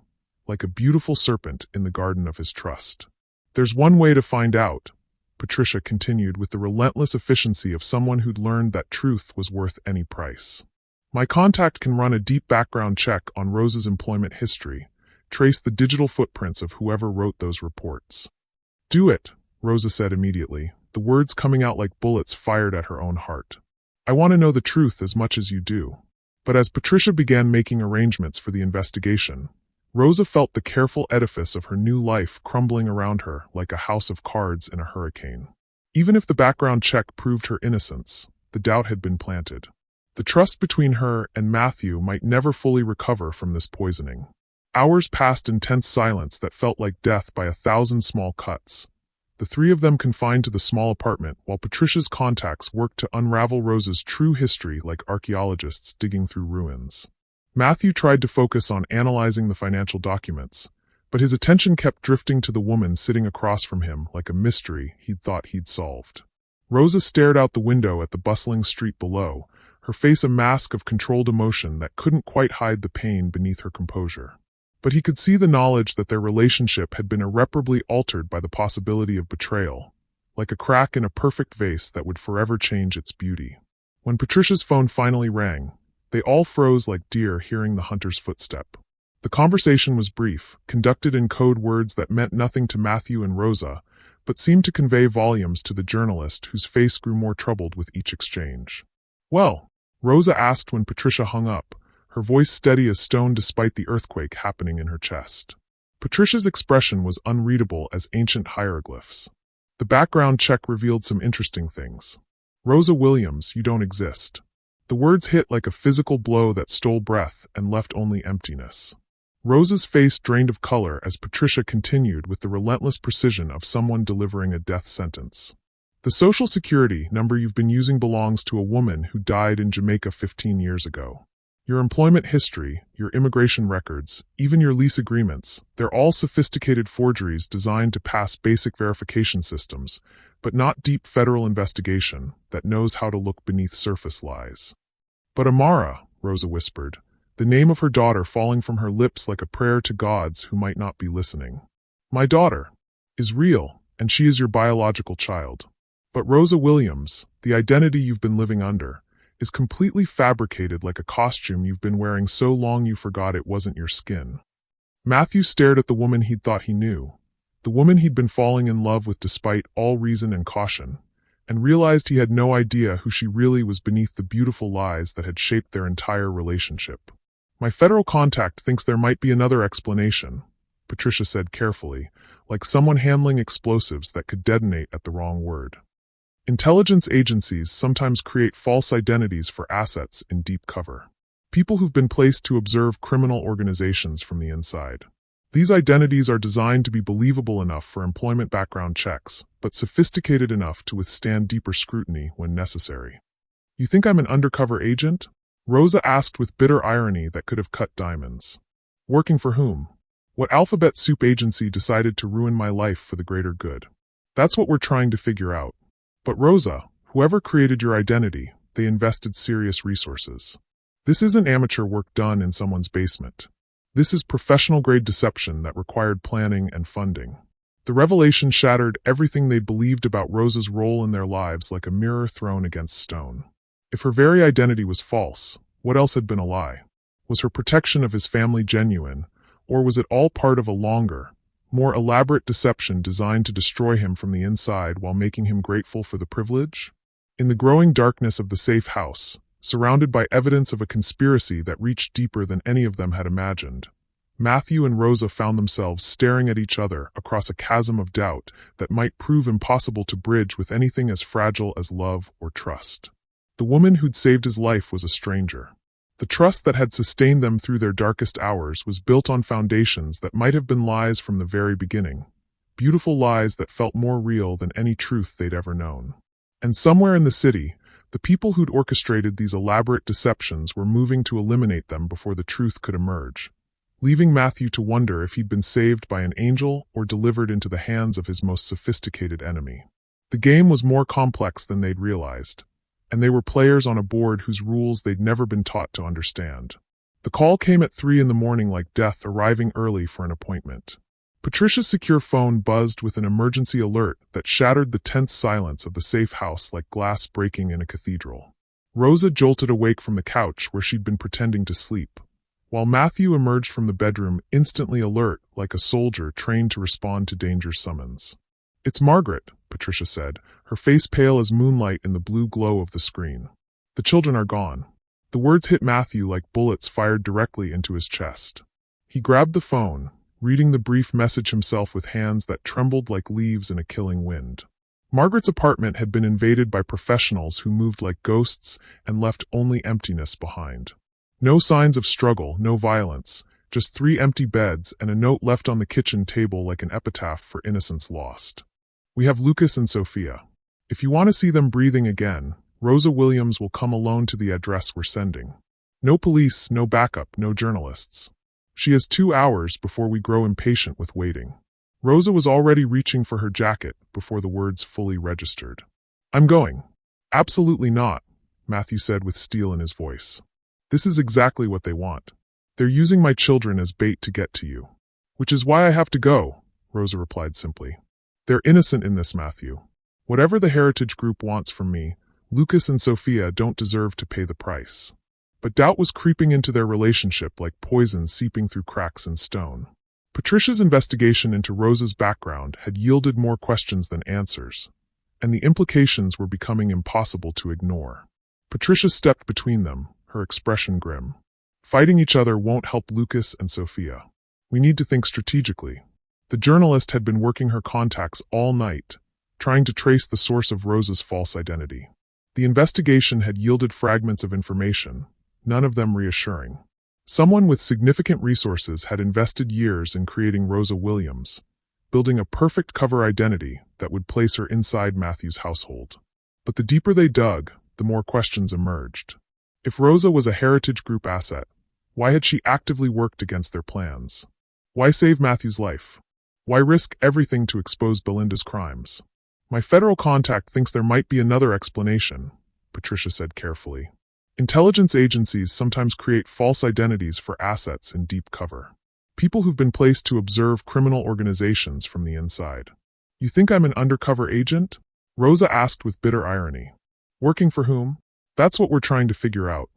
like a beautiful serpent in the garden of his trust. There's one way to find out, Patricia continued with the relentless efficiency of someone who'd learned that truth was worth any price. My contact can run a deep background check on Rosa's employment history, trace the digital footprints of whoever wrote those reports. Do it, Rosa said immediately, the words coming out like bullets fired at her own heart. I want to know the truth as much as you do. But as Patricia began making arrangements for the investigation, Rosa felt the careful edifice of her new life crumbling around her like a house of cards in a hurricane. Even if the background check proved her innocence, the doubt had been planted. The trust between her and Matthew might never fully recover from this poisoning. Hours passed in tense silence that felt like death by 1,000 small cuts. The three of them confined to the small apartment while Patricia's contacts worked to unravel Rosa's true history like archaeologists digging through ruins. Matthew tried to focus on analyzing the financial documents, but his attention kept drifting to the woman sitting across from him like a mystery he'd thought he'd solved. Rosa stared out the window at the bustling street below, her face a mask of controlled emotion that couldn't quite hide the pain beneath her composure. But he could see the knowledge that their relationship had been irreparably altered by the possibility of betrayal, like a crack in a perfect vase that would forever change its beauty. When Patricia's phone finally rang, they all froze like deer hearing the hunter's footstep. The conversation was brief, conducted in code words that meant nothing to Matthew and Rosa, but seemed to convey volumes to the journalist whose face grew more troubled with each exchange. "Well?" Rosa asked when Patricia hung up, her voice steady as stone despite the earthquake happening in her chest. Patricia's expression was unreadable as ancient hieroglyphs. The background check revealed some interesting things. "Rosa Williams, you don't exist." The words hit like a physical blow that stole breath and left only emptiness. Rosa's face drained of color as Patricia continued with the relentless precision of someone delivering a death sentence. "The social security number you've been using belongs to a woman who died in Jamaica 15 years ago. Your employment history, your immigration records, even your lease agreements, they're all sophisticated forgeries designed to pass basic verification systems, but not deep federal investigation that knows how to look beneath surface lies." "But Amara," Rosa whispered, the name of her daughter falling from her lips like a prayer to gods who might not be listening. "My daughter is real, and she is your biological child. But Rosa Williams, the identity you've been living under, is completely fabricated like a costume you've been wearing so long you forgot it wasn't your skin." Matthew stared at the woman he'd thought he knew, the woman he'd been falling in love with despite all reason and caution, and realized he had no idea who she really was beneath the beautiful lies that had shaped their entire relationship. "My federal contact thinks there might be another explanation," Patricia said carefully, like someone handling explosives that could detonate at the wrong word. "Intelligence agencies sometimes create false identities for assets in deep cover. People who've been placed to observe criminal organizations from the inside. These identities are designed to be believable enough for employment background checks, but sophisticated enough to withstand deeper scrutiny when necessary." "You think I'm an undercover agent?" Rosa asked with bitter irony that could have cut diamonds. "Working for whom? What alphabet soup agency decided to ruin my life for the greater good? That's what we're trying to figure out. But Rosa, whoever created your identity, they invested serious resources. This isn't amateur work done in someone's basement. This is professional-grade deception that required planning and funding." The revelation shattered everything they'd believed about Rosa's role in their lives like a mirror thrown against stone. If her very identity was false, what else had been a lie? Was her protection of his family genuine, or was it all part of a longer, more elaborate deception designed to destroy him from the inside while making him grateful for the privilege? In the growing darkness of the safe house, surrounded by evidence of a conspiracy that reached deeper than any of them had imagined, Matthew and Rosa found themselves staring at each other across a chasm of doubt that might prove impossible to bridge with anything as fragile as love or trust. The woman who'd saved his life was a stranger. The trust that had sustained them through their darkest hours was built on foundations that might have been lies from the very beginning, beautiful lies that felt more real than any truth they'd ever known. And somewhere in the city, the people who'd orchestrated these elaborate deceptions were moving to eliminate them before the truth could emerge, leaving Matthew to wonder if he'd been saved by an angel or delivered into the hands of his most sophisticated enemy. The game was more complex than they'd realized, and they were players on a board whose rules they'd never been taught to understand. The call came at 3 a.m. like death arriving early for an appointment. Patricia's secure phone buzzed with an emergency alert that shattered the tense silence of the safe house like glass breaking in a cathedral. Rosa jolted awake from the couch where she'd been pretending to sleep, while Matthew emerged from the bedroom instantly alert like a soldier trained to respond to danger summons. "It's Margaret," Patricia said, her face pale as moonlight in the blue glow of the screen. "The children are gone." The words hit Matthew like bullets fired directly into his chest. He grabbed the phone, reading the brief message himself with hands that trembled like leaves in a killing wind. Margaret's apartment had been invaded by professionals who moved like ghosts and left only emptiness behind. No signs of struggle, no violence, just 3 empty beds and a note left on the kitchen table like an epitaph for innocence lost. "We have Lucas and Sophia. If you want to see them breathing again, Rosa Williams will come alone to the address we're sending. No police, no backup, no journalists. She has 2 hours before we grow impatient with waiting." Rosa was already reaching for her jacket before the words fully registered. "I'm going." "Absolutely not," Matthew said with steel in his voice. "This is exactly what they want. They're using my children as bait to get to you. Which is why I have to go, Rosa replied simply. They're innocent in this, Matthew. Whatever the Heritage Group wants from me, Lucas and Sophia don't deserve to pay the price. But doubt was creeping into their relationship like poison seeping through cracks in stone. Patricia's investigation into Rosa's background had yielded more questions than answers, and the implications were becoming impossible to ignore. Patricia stepped between them, her expression grim. Fighting each other won't help Lucas and Sophia. We need to think strategically. The journalist had been working her contacts all night, trying to trace the source of Rosa's false identity. The investigation had yielded fragments of information, none of them reassuring. Someone with significant resources had invested years in creating Rosa Williams, building a perfect cover identity that would place her inside Matthew's household. But the deeper they dug, the more questions emerged. If Rosa was a Heritage Group asset, why had she actively worked against their plans? Why save Matthew's life? Why risk everything to expose Belinda's crimes? My federal contact thinks there might be another explanation, Patricia said carefully. Intelligence agencies sometimes create false identities for assets in deep cover. People who've been placed to observe criminal organizations from the inside. You think I'm an undercover agent? Rosa asked with bitter irony. Working for whom? That's what we're trying to figure out.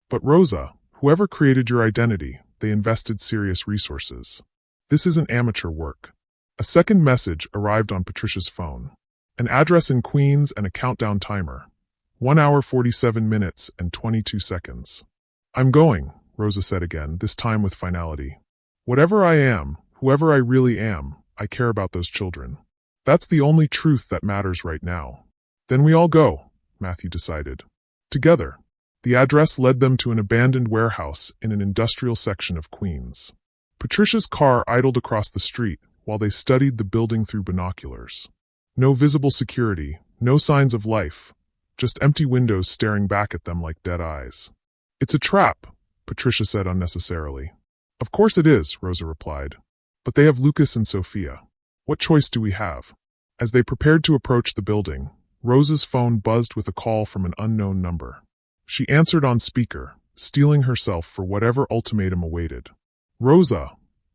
But Rosa, whoever created your identity, they invested serious resources. This isn't amateur work. A second message arrived on Patricia's phone. An address in Queens and a countdown timer. 1 hour 47 minutes and 22 seconds. I'm going, Rosa said again, this time with finality. Whatever I am, whoever I really am, I care about those children. That's the only truth that matters right now. Then we all go, Matthew decided. Together. The address led them to an abandoned warehouse in an industrial section of Queens. Patricia's car idled across the street while they studied the building through binoculars. No visible security, no signs of life, just empty windows staring back at them like dead eyes. It's a trap, Patricia said unnecessarily. Of course it is, Rosa replied. But they have Lucas and Sophia. What choice do we have? As they prepared to approach the building, Rosa's phone buzzed with a call from an unknown number. She answered on speaker, steeling herself for whatever ultimatum awaited. Rosa,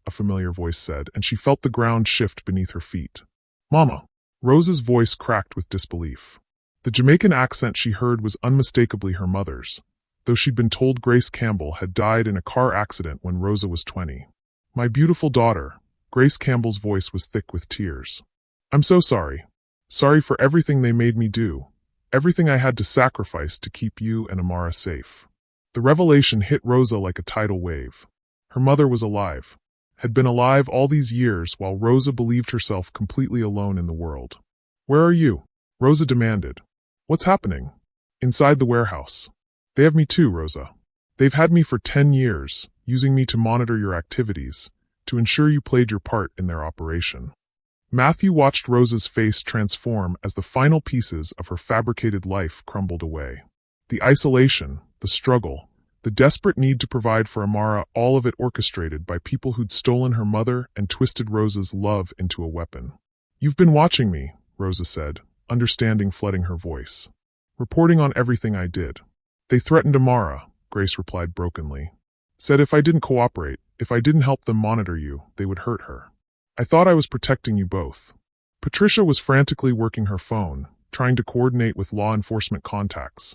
a familiar voice said, and she felt the ground shift beneath her feet. Mama. Rosa's voice cracked with disbelief. The Jamaican accent she heard was unmistakably her mother's, though she'd been told Grace Campbell had died in a car accident when Rosa was 20. My beautiful daughter, Grace Campbell's voice was thick with tears. I'm so sorry. Sorry for everything they made me do, everything I had to sacrifice to keep you and Amara safe. The revelation hit Rosa like a tidal wave. Her mother was alive, had been alive all these years while Rosa believed herself completely alone in the world. Where are you? Rosa demanded. What's happening? Inside the warehouse. They have me too, Rosa. They've had me for 10 years, using me to monitor your activities, to ensure you played your part in their operation. Matthew watched Rosa's face transform as the final pieces of her fabricated life crumbled away. The isolation, the struggle, the desperate need to provide for Amara, all of it orchestrated by people who'd stolen her mother and twisted Rosa's love into a weapon. You've been watching me, Rosa said, understanding flooding her voice. Reporting on everything I did. They threatened Amara, Grace replied brokenly. Said if I didn't cooperate, if I didn't help them monitor you, they would hurt her. I thought I was protecting you both. Patricia was frantically working her phone, trying to coordinate with law enforcement contacts,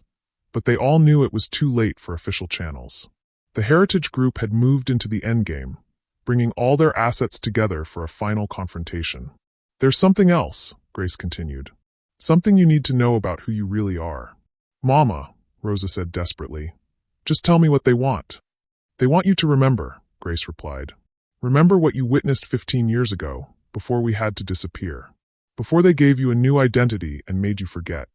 but they all knew it was too late for official channels. The Heritage Group had moved into the endgame, bringing all their assets together for a final confrontation. There's something else, Grace continued. Something you need to know about who you really are. Mama, Rosa said desperately. Just tell me what they want. They want you to remember, Grace replied. Remember what you witnessed 15 years ago, before we had to disappear. Before they gave you a new identity and made you forget.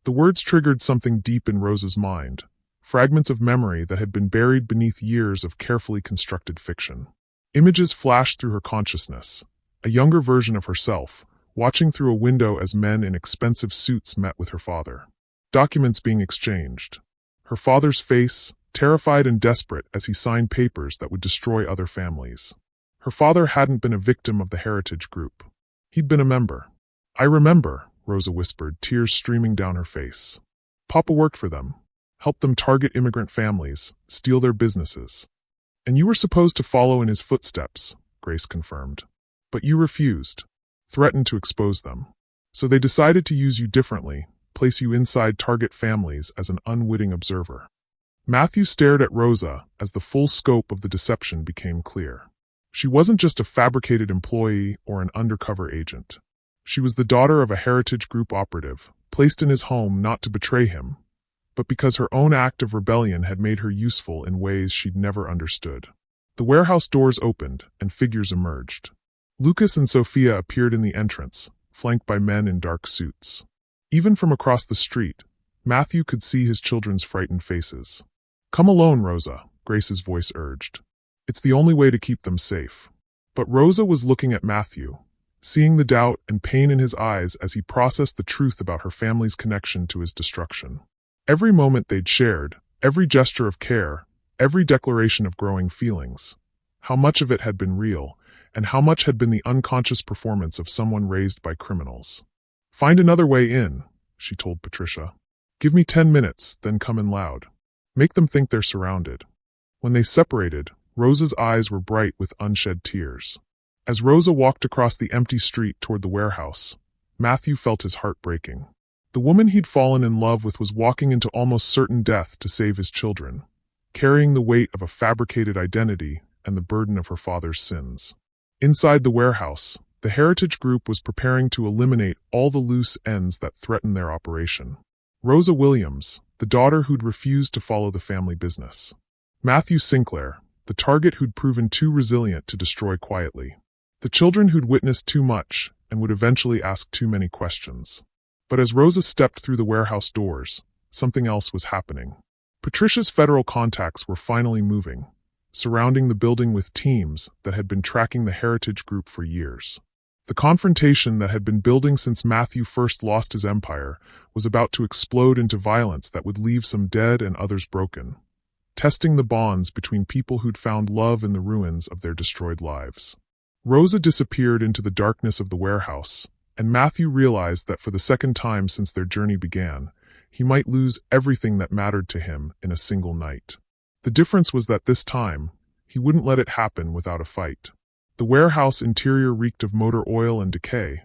The words triggered something deep in Rosa's mind, fragments of memory that had been buried beneath years of carefully constructed fiction. Images flashed through her consciousness, a younger version of herself, watching through a window as men in expensive suits met with her father. Documents being exchanged. Her father's face, terrified and desperate as he signed papers that would destroy other families. Her father hadn't been a victim of the Heritage Group. He'd been a member. I remember, Rosa whispered, tears streaming down her face. Papa worked for them, helped them target immigrant families, steal their businesses. And you were supposed to follow in his footsteps, Grace confirmed. But you refused, threatened to expose them. So they decided to use you differently, place you inside target families as an unwitting observer. Matthew stared at Rosa as the full scope of the deception became clear. She wasn't just a fabricated employee or an undercover agent. She was the daughter of a Heritage Group operative, placed in his home not to betray him, but because her own act of rebellion had made her useful in ways she'd never understood. The warehouse doors opened and figures emerged. Lucas and Sophia appeared in the entrance, flanked by men in dark suits. Even from across the street, Matthew could see his children's frightened faces. "Come alone, Rosa," Grace's voice urged. "It's the only way to keep them safe." But Rosa was looking at Matthew, seeing the doubt and pain in his eyes as he processed the truth about her family's connection to his destruction. Every moment they'd shared, every gesture of care, every declaration of growing feelings, how much of it had been real, and how much had been the unconscious performance of someone raised by criminals. "Find another way in," she told Patricia. "Give me 10 minutes, then come in loud. Make them think they're surrounded." When they separated, Rosa's eyes were bright with unshed tears. As Rosa walked across the empty street toward the warehouse, Matthew felt his heart breaking. The woman he'd fallen in love with was walking into almost certain death to save his children, carrying the weight of a fabricated identity and the burden of her father's sins. Inside the warehouse, the Heritage Group was preparing to eliminate all the loose ends that threatened their operation. Rosa Williams, the daughter who'd refused to follow the family business. Matthew Sinclair, the target who'd proven too resilient to destroy quietly. The children who'd witnessed too much and would eventually ask too many questions. But as Rosa stepped through the warehouse doors, something else was happening. Patricia's federal contacts were finally moving, surrounding the building with teams that had been tracking the Heritage Group for years. The confrontation that had been building since Matthew first lost his empire was about to explode into violence that would leave some dead and others broken, testing the bonds between people who'd found love in the ruins of their destroyed lives. Rosa disappeared into the darkness of the warehouse, and Matthew realized that for the second time since their journey began, he might lose everything that mattered to him in a single night. The difference was that this time, he wouldn't let it happen without a fight. The warehouse interior reeked of motor oil and decay,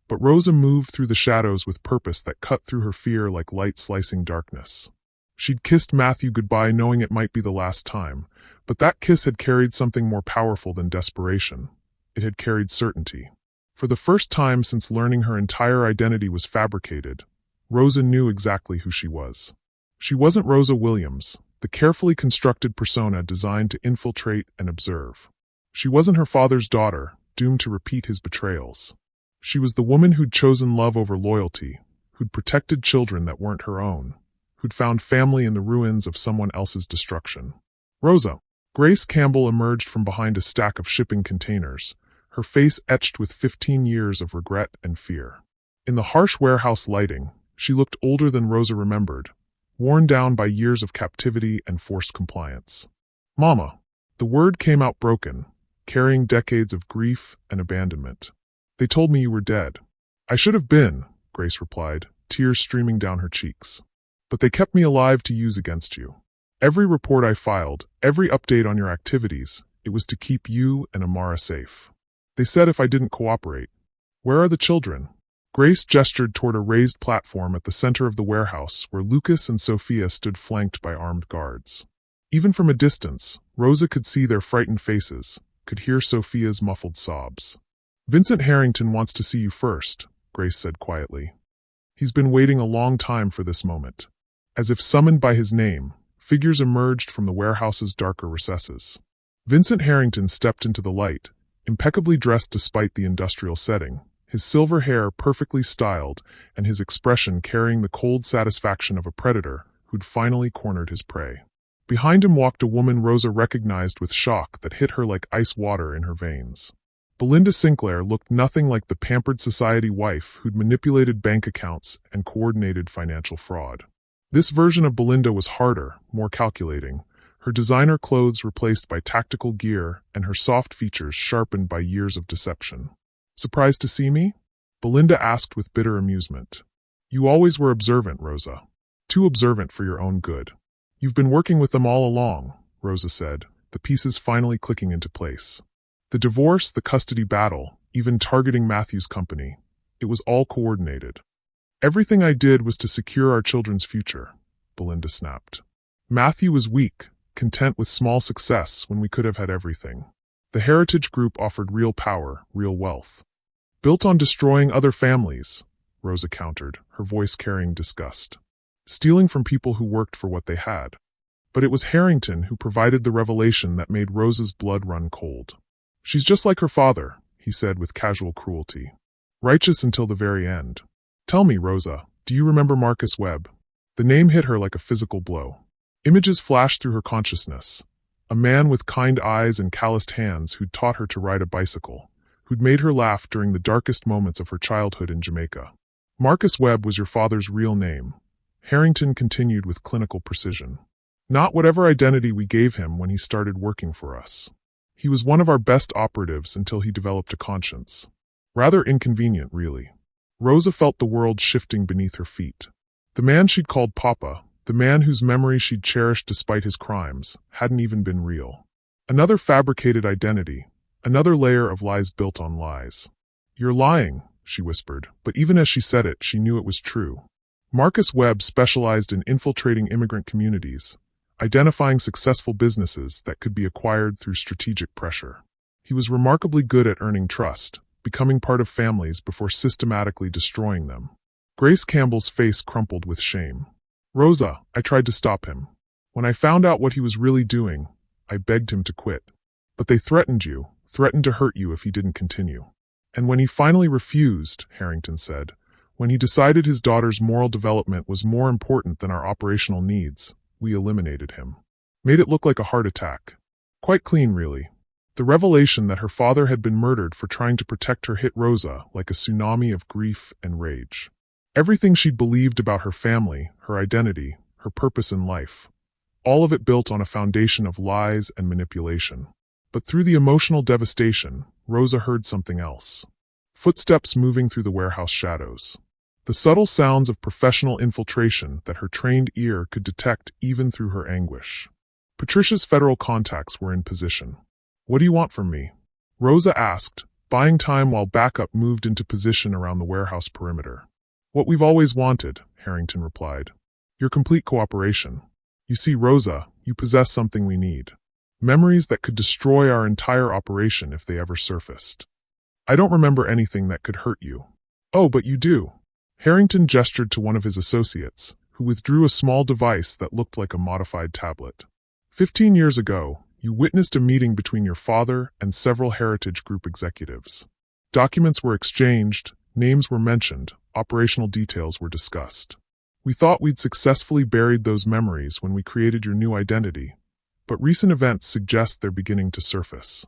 but Rosa moved through the shadows with purpose that cut through her fear like light slicing darkness. She'd kissed Matthew goodbye knowing it might be the last time, but that kiss had carried something more powerful than desperation. It had carried certainty. For the first time since learning her entire identity was fabricated, Rosa knew exactly who she was. She wasn't Rosa Williams, the carefully constructed persona designed to infiltrate and observe. She wasn't her father's daughter, doomed to repeat his betrayals. She was the woman who'd chosen love over loyalty, who'd protected children that weren't her own, who'd found family in the ruins of someone else's destruction. Rosa. Grace Campbell emerged from behind a stack of shipping containers, her face etched with 15 years of regret and fear. In the harsh warehouse lighting, she looked older than Rosa remembered, worn down by years of captivity and forced compliance. "Mama." The word came out broken, carrying decades of grief and abandonment. "They told me you were dead." "I should have been," Grace replied, tears streaming down her cheeks. "But they kept me alive to use against you. Every report I filed, every update on your activities, it was to keep you and Amara safe. They said if I didn't cooperate. Where are the children?" Grace gestured toward a raised platform at the center of the warehouse where Lucas and Sophia stood flanked by armed guards. Even from a distance, Rosa could see their frightened faces, could hear Sophia's muffled sobs. "Vincent Harrington wants to see you first," Grace said quietly. "He's been waiting a long time for this moment." As if summoned by his name, figures emerged from the warehouse's darker recesses. Vincent Harrington stepped into the light, impeccably dressed despite the industrial setting, his silver hair perfectly styled and his expression carrying the cold satisfaction of a predator who'd finally cornered his prey. Behind him walked a woman Rosa recognized with shock that hit her like ice water in her veins. Belinda Sinclair looked nothing like the pampered society wife who'd manipulated bank accounts and coordinated financial fraud. This version of Belinda was harder, more calculating, her designer clothes replaced by tactical gear and her soft features sharpened by years of deception. "Surprised to see me?" Belinda asked with bitter amusement. "You always were observant, Rosa. Too observant for your own good." "You've been working with them all along," Rosa said, the pieces finally clicking into place. The divorce, the custody battle, even targeting Matthew's company. It was all coordinated. Everything I did was to secure our children's future, Belinda snapped. Matthew was weak, content with small success when we could have had everything. The Heritage Group offered real power, real wealth. Built on destroying other families, Rosa countered, her voice carrying disgust. Stealing from people who worked for what they had. But it was Harrington who provided the revelation that made Rosa's blood run cold. She's just like her father, he said with casual cruelty. Righteous until the very end. Tell me, Rosa, do you remember Marcus Webb? The name hit her like a physical blow. Images flashed through her consciousness. A man with kind eyes and calloused hands who'd taught her to ride a bicycle, who'd made her laugh during the darkest moments of her childhood in Jamaica. Marcus Webb was your father's real name, Harrington continued with clinical precision. Not whatever identity we gave him when he started working for us. He was one of our best operatives until he developed a conscience. Rather inconvenient, really. Rosa felt the world shifting beneath her feet. The man she'd called Papa, the man whose memory she'd cherished despite his crimes, hadn't even been real. Another fabricated identity, another layer of lies built on lies. You're lying, she whispered, but even as she said it, she knew it was true. Marcus Webb specialized in infiltrating immigrant communities, identifying successful businesses that could be acquired through strategic pressure. He was remarkably good at earning trust, becoming part of families before systematically destroying them. Grace Campbell's face crumpled with shame. Rosa, I tried to stop him. When I found out what he was really doing, I begged him to quit. But they threatened you, threatened to hurt you if he didn't continue. And when he finally refused, Harrington said, when he decided his daughter's moral development was more important than our operational needs, we eliminated him. Made it look like a heart attack. Quite clean, really. The revelation that her father had been murdered for trying to protect her hit Rosa like a tsunami of grief and rage. Everything she'd believed about her family, her identity, her purpose in life. All of it built on a foundation of lies and manipulation. But through the emotional devastation, Rosa heard something else. Footsteps moving through the warehouse shadows. The subtle sounds of professional infiltration that her trained ear could detect even through her anguish. Patricia's federal contacts were in position. What do you want from me? Rosa asked, buying time while backup moved into position around the warehouse perimeter. What we've always wanted, Harrington replied. Your complete cooperation. You see, Rosa, you possess something we need. Memories that could destroy our entire operation if they ever surfaced. I don't remember anything that could hurt you. Oh, but you do. Harrington gestured to one of his associates, who withdrew a small device that looked like a modified tablet. 15 years ago, you witnessed a meeting between your father and several Heritage Group executives. Documents were exchanged, names were mentioned, operational details were discussed. We thought we'd successfully buried those memories when we created your new identity, but recent events suggest they're beginning to surface.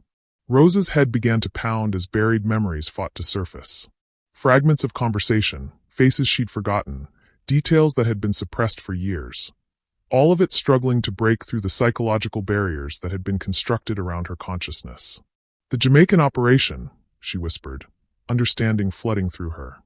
Rosa's head began to pound as buried memories fought to surface. Fragments of conversation, faces she'd forgotten, details that had been suppressed for years. All of it struggling to break through the psychological barriers that had been constructed around her consciousness. The Jamaican operation, she whispered, understanding flooding through her.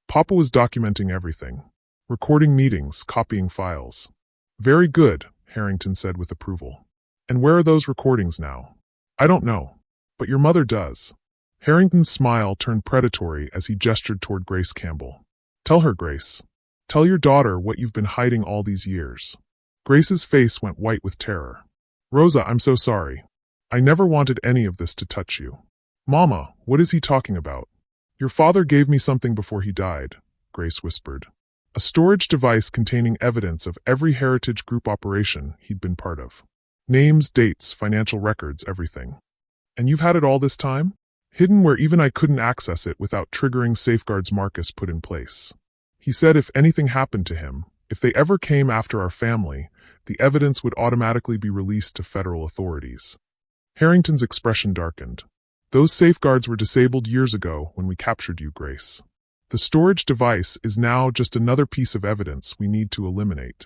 Papa was documenting everything. Recording meetings, copying files. Very good, Harrington said with approval. And where are those recordings now? I don't know. But your mother does. Harrington's smile turned predatory as he gestured toward Grace Campbell. Tell her, Grace. Tell your daughter what you've been hiding all these years. Grace's face went white with terror. Rosa, I'm so sorry. I never wanted any of this to touch you. Mama, what is he talking about? Your father gave me something before he died, Grace whispered. A storage device containing evidence of every Heritage Group operation he'd been part of. Names, dates, financial records, everything. And you've had it all this time? Hidden where even I couldn't access it without triggering safeguards Marcus put in place. He said if anything happened to him, if they ever came after our family, the evidence would automatically be released to federal authorities. Harrington's expression darkened. Those safeguards were disabled years ago when we captured you, Grace. The storage device is now just another piece of evidence we need to eliminate.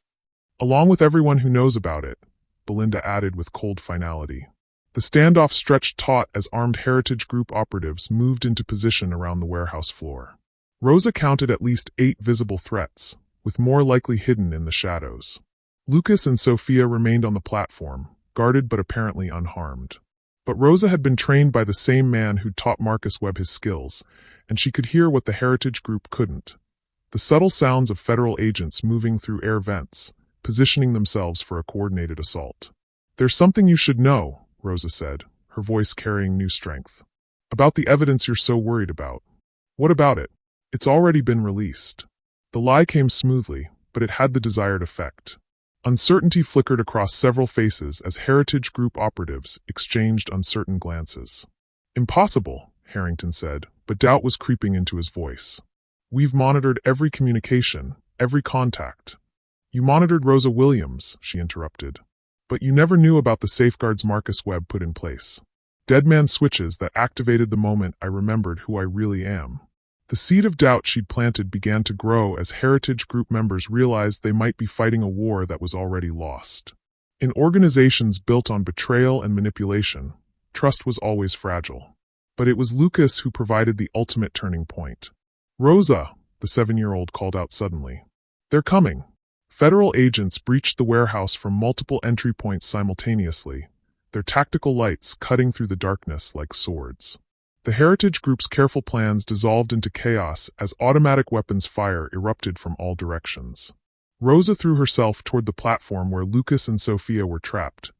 Along with everyone who knows about it, Belinda added with cold finality. The standoff stretched taut as armed Heritage Group operatives moved into position around the warehouse floor. Rosa counted at least 8 visible threats, with more likely hidden in the shadows. Lucas and Sophia remained on the platform, guarded but apparently unharmed. But Rosa had been trained by the same man who'd taught Marcus Webb his skills, and she could hear what the Heritage Group couldn't. The subtle sounds of federal agents moving through air vents, positioning themselves for a coordinated assault. "There's something you should know," Rosa said, her voice carrying new strength. "About the evidence you're so worried about." "What about it?" "It's already been released." The lie came smoothly, but it had the desired effect. Uncertainty flickered across several faces as Heritage Group operatives exchanged uncertain glances. "Impossible," Harrington said, but doubt was creeping into his voice. "We've monitored every communication, every contact." "You monitored Rosa Williams," she interrupted. "But you never knew about the safeguards Marcus Webb put in place. Deadman switches that activated the moment I remembered who I really am." The seed of doubt she'd planted began to grow as Heritage Group members realized they might be fighting a war that was already lost. In organizations built on betrayal and manipulation, trust was always fragile. But it was Lucas who provided the ultimate turning point. "Rosa," the 7-year-old called out suddenly. "They're coming." Federal agents breached the warehouse from multiple entry points simultaneously, their tactical lights cutting through the darkness like swords. The Heritage Group's careful plans dissolved into chaos as automatic weapons fire erupted from all directions. Rosa threw herself toward the platform where Lucas and Sophia were trapped,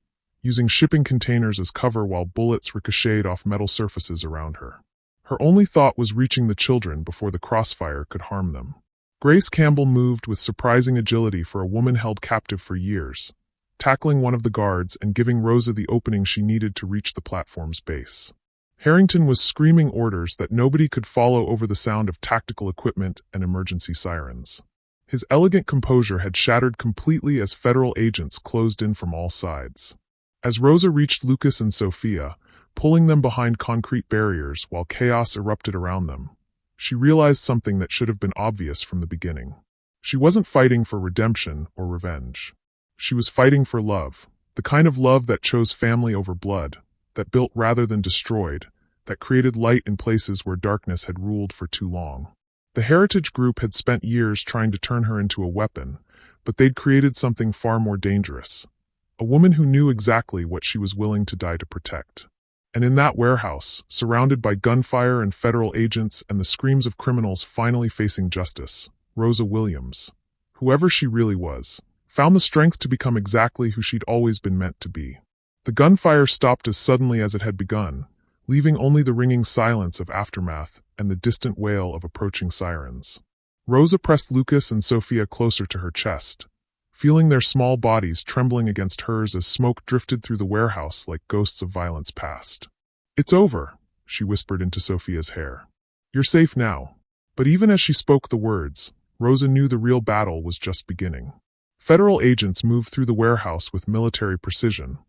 using shipping containers as cover while bullets ricocheted off metal surfaces around her. Her only thought was reaching the children before the crossfire could harm them. Grace Campbell moved with surprising agility for a woman held captive for years, tackling one of the guards and giving Rosa the opening she needed to reach the platform's base. Harrington was screaming orders that nobody could follow over the sound of tactical equipment and emergency sirens. His elegant composure had shattered completely as federal agents closed in from all sides. As Rosa reached Lucas and Sophia, pulling them behind concrete barriers while chaos erupted around them, she realized something that should have been obvious from the beginning. She wasn't fighting for redemption or revenge. She was fighting for love, the kind of love that chose family over blood, that built rather than destroyed, that created light in places where darkness had ruled for too long. The Heritage Group had spent years trying to turn her into a weapon, but they'd created something far more dangerous. A woman who knew exactly what she was willing to die to protect. And in that warehouse, surrounded by gunfire and federal agents and the screams of criminals finally facing justice, Rosa Williams, whoever she really was, found the strength to become exactly who she'd always been meant to be. The gunfire stopped as suddenly as it had begun, leaving only the ringing silence of aftermath and the distant wail of approaching sirens. Rosa pressed Lucas and Sophia closer to her chest, feeling their small bodies trembling against hers as smoke drifted through the warehouse like ghosts of violence past. "It's over," she whispered into Sophia's hair. "You're safe now." But even as she spoke the words, Rosa knew the real battle was just beginning. Federal agents moved through the warehouse with military precision,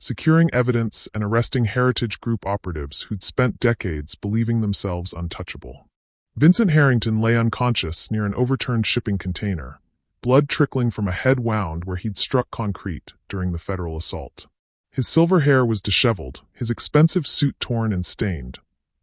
securing evidence and arresting Heritage Group operatives who'd spent decades believing themselves untouchable. Vincent Harrington lay unconscious near an overturned shipping container, blood trickling from a head wound where he'd struck concrete during the federal assault. His silver hair was disheveled, his expensive suit torn and stained,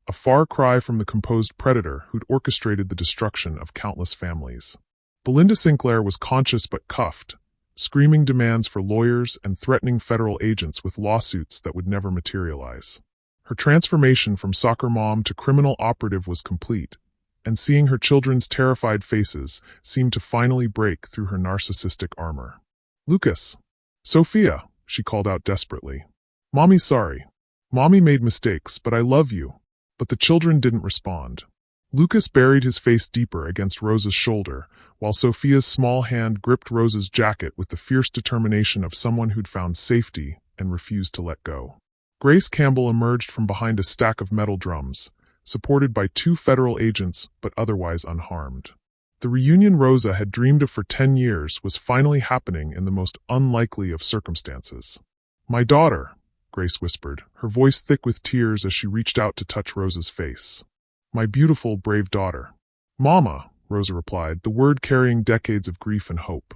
a far cry from the composed predator who'd orchestrated the destruction of countless families. Belinda Sinclair was conscious but cuffed, screaming demands for lawyers and threatening federal agents with lawsuits that would never materialize. Her transformation from soccer mom to criminal operative was complete, and seeing her children's terrified faces seemed to finally break through her narcissistic armor. "Lucas! Sophia!" she called out desperately. "Mommy's sorry. Mommy made mistakes, but I love you." But the children didn't respond. Lucas buried his face deeper against Rosa's shoulder, while Sophia's small hand gripped Rosa's jacket with the fierce determination of someone who'd found safety and refused to let go. Grace Campbell emerged from behind a stack of metal drums, supported by 2 federal agents but otherwise unharmed. The reunion Rosa had dreamed of for 10 years was finally happening in the most unlikely of circumstances. "My daughter," Grace whispered, her voice thick with tears as she reached out to touch Rosa's face. "My beautiful, brave daughter." "Mama," Rosa replied, the word carrying decades of grief and hope.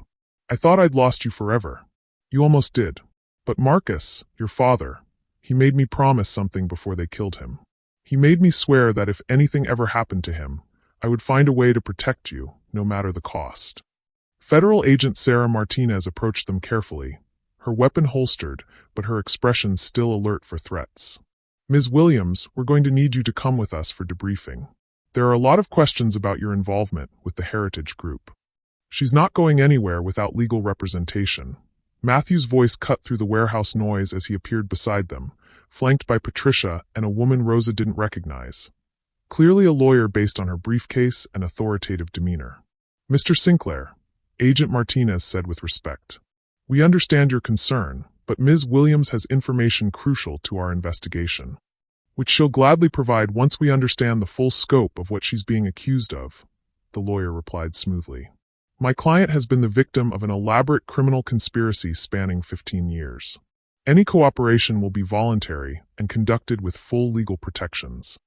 "I thought I'd lost you forever." "You almost did. But Marcus, your father, he made me promise something before they killed him. He made me swear that if anything ever happened to him, I would find a way to protect you, no matter the cost." Federal agent Sarah Martinez approached them carefully, her weapon holstered, but her expression still alert for threats. "Ms. Williams, we're going to need you to come with us for debriefing. There are a lot of questions about your involvement with the Heritage Group." "She's not going anywhere without legal representation." Matthew's voice cut through the warehouse noise as he appeared beside them, flanked by Patricia and a woman Rosa didn't recognize. Clearly a lawyer based on her briefcase and authoritative demeanor. "Mr. Sinclair," Agent Martinez said with respect, "we understand your concern, but Ms. Williams has information crucial to our investigation, which she'll gladly provide once we understand the full scope of what she's being accused of," the lawyer replied smoothly. "My client has been the victim of an elaborate criminal conspiracy spanning 15 years. Any cooperation will be voluntary and conducted with full legal protections."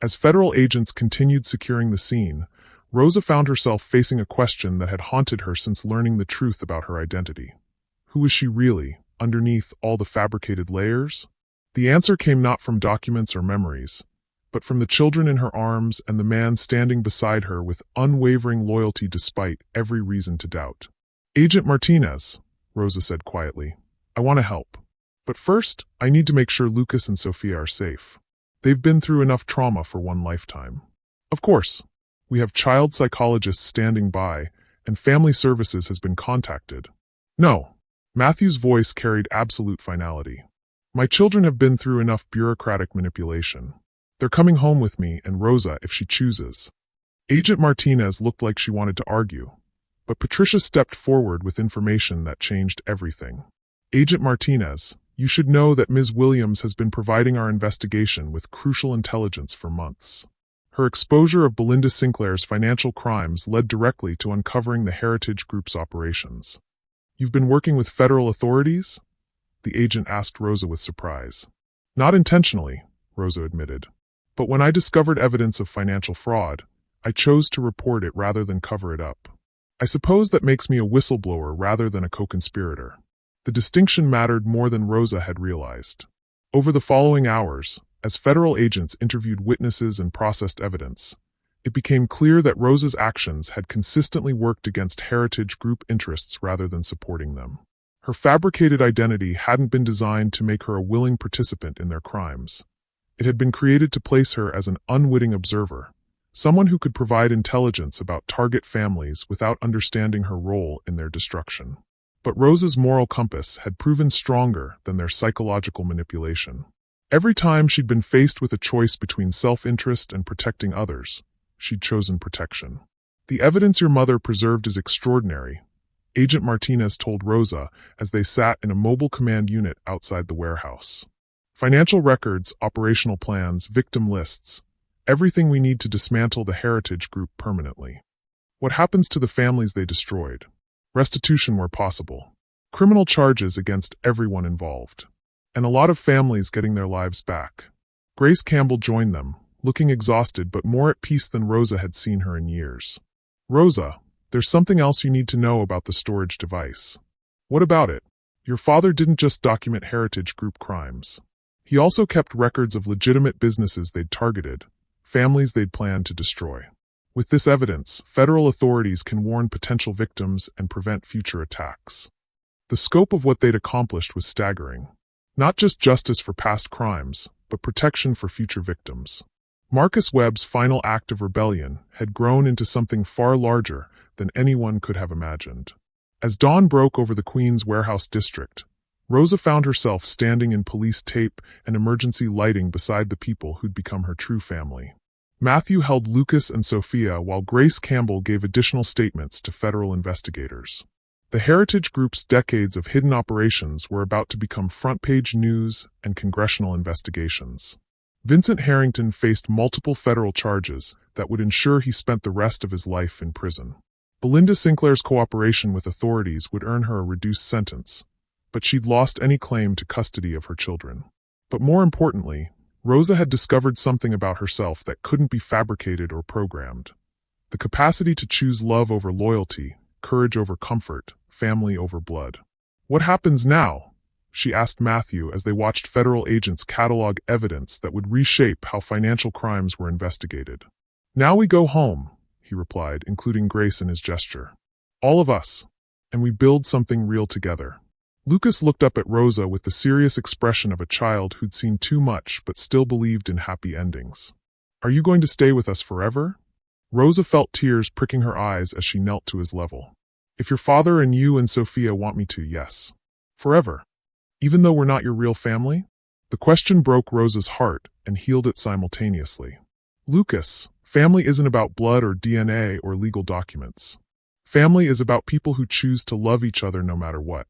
As federal agents continued securing the scene, Rosa found herself facing a question that had haunted her since learning the truth about her identity. Who was she really, underneath all the fabricated layers? The answer came not from documents or memories, but from the children in her arms and the man standing beside her with unwavering loyalty despite every reason to doubt. "Agent Martinez," Rosa said quietly, "I want to help. But first, I need to make sure Lucas and Sophia are safe. They've been through enough trauma for one lifetime. Of course, we have child psychologists standing by, and family services has been contacted." "No." Matthew's voice carried absolute finality. "My children have been through enough bureaucratic manipulation. They're coming home with me and Rosa if she chooses." Agent Martinez looked like she wanted to argue, but Patricia stepped forward with information that changed everything. "Agent Martinez, you should know that Ms. Williams has been providing our investigation with crucial intelligence for months. Her exposure of Belinda Sinclair's financial crimes led directly to uncovering the Heritage Group's operations." "You've been working with federal authorities?" the agent asked Rosa with surprise. "Not intentionally," Rosa admitted. "But when I discovered evidence of financial fraud, I chose to report it rather than cover it up. I suppose that makes me a whistleblower rather than a co-conspirator." The distinction mattered more than Rosa had realized. Over the following hours, as federal agents interviewed witnesses and processed evidence, it became clear that Rosa's actions had consistently worked against Heritage Group interests rather than supporting them. Her fabricated identity hadn't been designed to make her a willing participant in their crimes. It had been created to place her as an unwitting observer, someone who could provide intelligence about target families without understanding her role in their destruction. But Rosa's moral compass had proven stronger than their psychological manipulation. Every time she'd been faced with a choice between self-interest and protecting others, she'd chosen protection. "The evidence your mother preserved is extraordinary," Agent Martinez told Rosa as they sat in a mobile command unit outside the warehouse. "Financial records, operational plans, victim lists, everything we need to dismantle the Heritage Group permanently. What happens to the families they destroyed? Restitution where possible. Criminal charges against everyone involved. And a lot of families getting their lives back." Grace Campbell joined them, looking exhausted but more at peace than Rosa had seen her in years. "Rosa, there's something else you need to know about the storage device." "What about it?" "Your father didn't just document Heritage Group crimes. He also kept records of legitimate businesses they'd targeted, families they'd planned to destroy. With this evidence, federal authorities can warn potential victims and prevent future attacks." The scope of what they'd accomplished was staggering. Not just justice for past crimes, but protection for future victims. Marcus Webb's final act of rebellion had grown into something far larger than anyone could have imagined. As dawn broke over the Queens Warehouse district, Rosa found herself standing in police tape and emergency lighting beside the people who'd become her true family. Matthew held Lucas and Sophia while Grace Campbell gave additional statements to federal investigators. The Heritage Group's decades of hidden operations were about to become front-page news and congressional investigations. Vincent Harrington faced multiple federal charges that would ensure he spent the rest of his life in prison. Belinda Sinclair's cooperation with authorities would earn her a reduced sentence, but she'd lost any claim to custody of her children. But more importantly, Rosa had discovered something about herself that couldn't be fabricated or programmed. The capacity to choose love over loyalty, courage over comfort, family over blood. "What happens now?" she asked Matthew as they watched federal agents catalog evidence that would reshape how financial crimes were investigated. "Now we go home," he replied, including Grace in his gesture. "All of us. And we build something real together." Lucas looked up at Rosa with the serious expression of a child who'd seen too much but still believed in happy endings. Are you going to stay with us forever? Rosa felt tears pricking her eyes as she knelt to his level. If your father and you and Sophia want me to, yes. Forever. Even though we're not your real family? The question broke Rosa's heart and healed it simultaneously. Lucas, family isn't about blood or DNA or legal documents. Family is about people who choose to love each other no matter what.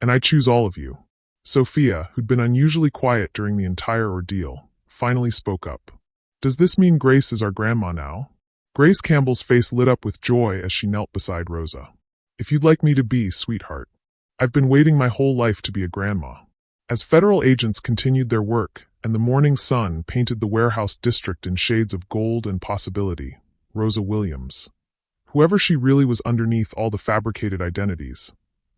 And I choose all of you. Sophia, who'd been unusually quiet during the entire ordeal, finally spoke up. Does this mean Grace is our grandma now? Grace Campbell's face lit up with joy as she knelt beside Rosa. If you'd like me to be, sweetheart. I've been waiting my whole life to be a grandma. As federal agents continued their work and the morning sun painted the warehouse district in shades of gold and possibility, Rosa Williams, whoever she really was underneath all the fabricated identities,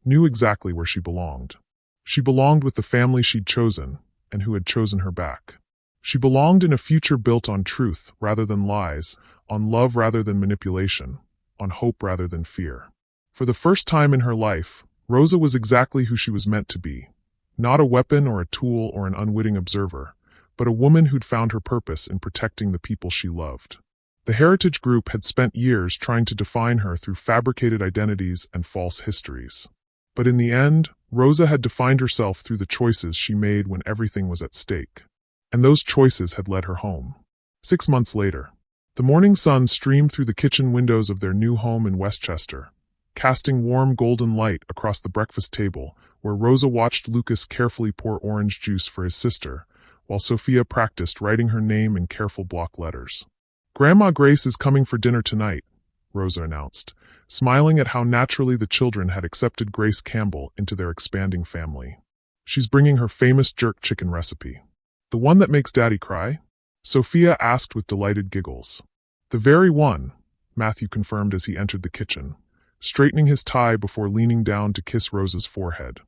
knew exactly where she belonged. She belonged with the family she'd chosen and who had chosen her back. She belonged in a future built on truth rather than lies, on love rather than manipulation, on hope rather than fear. For the first time in her life, Rosa was exactly who she was meant to be. Not a weapon or a tool or an unwitting observer, but a woman who'd found her purpose in protecting the people she loved. The Heritage Group had spent years trying to define her through fabricated identities and false histories. But in the end, Rosa had defined herself through the choices she made when everything was at stake. And those choices had led her home. 6 months later, the morning sun streamed through the kitchen windows of their new home in Westchester, casting warm golden light across the breakfast table where Rosa watched Lucas carefully pour orange juice for his sister, while Sophia practiced writing her name in careful block letters. Grandma Grace is coming for dinner tonight, Rosa announced, smiling at how naturally the children had accepted Grace Campbell into their expanding family. She's bringing her famous jerk chicken recipe. The one that makes Daddy cry? Sophia asked with delighted giggles. The very one, Matthew confirmed as he entered the kitchen, straightening his tie before leaning down to kiss Rosa's forehead.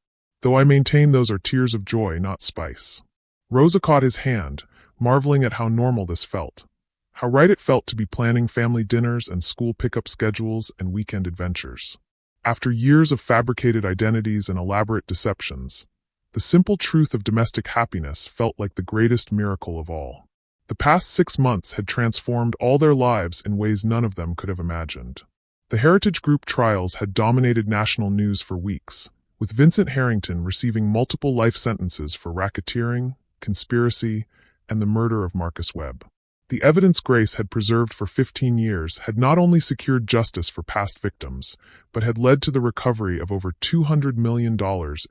Though I maintain those are tears of joy, not spice. Rosa caught his hand, marveling at how normal this felt. How right it felt to be planning family dinners and school pickup schedules and weekend adventures. After years of fabricated identities and elaborate deceptions, the simple truth of domestic happiness felt like the greatest miracle of all. The past 6 months had transformed all their lives in ways none of them could have imagined. The Heritage Group trials had dominated national news for weeks, with Vincent Harrington receiving multiple life sentences for racketeering, conspiracy, and the murder of Marcus Webb. The evidence Grace had preserved for 15 years had not only secured justice for past victims, but had led to the recovery of over $200 million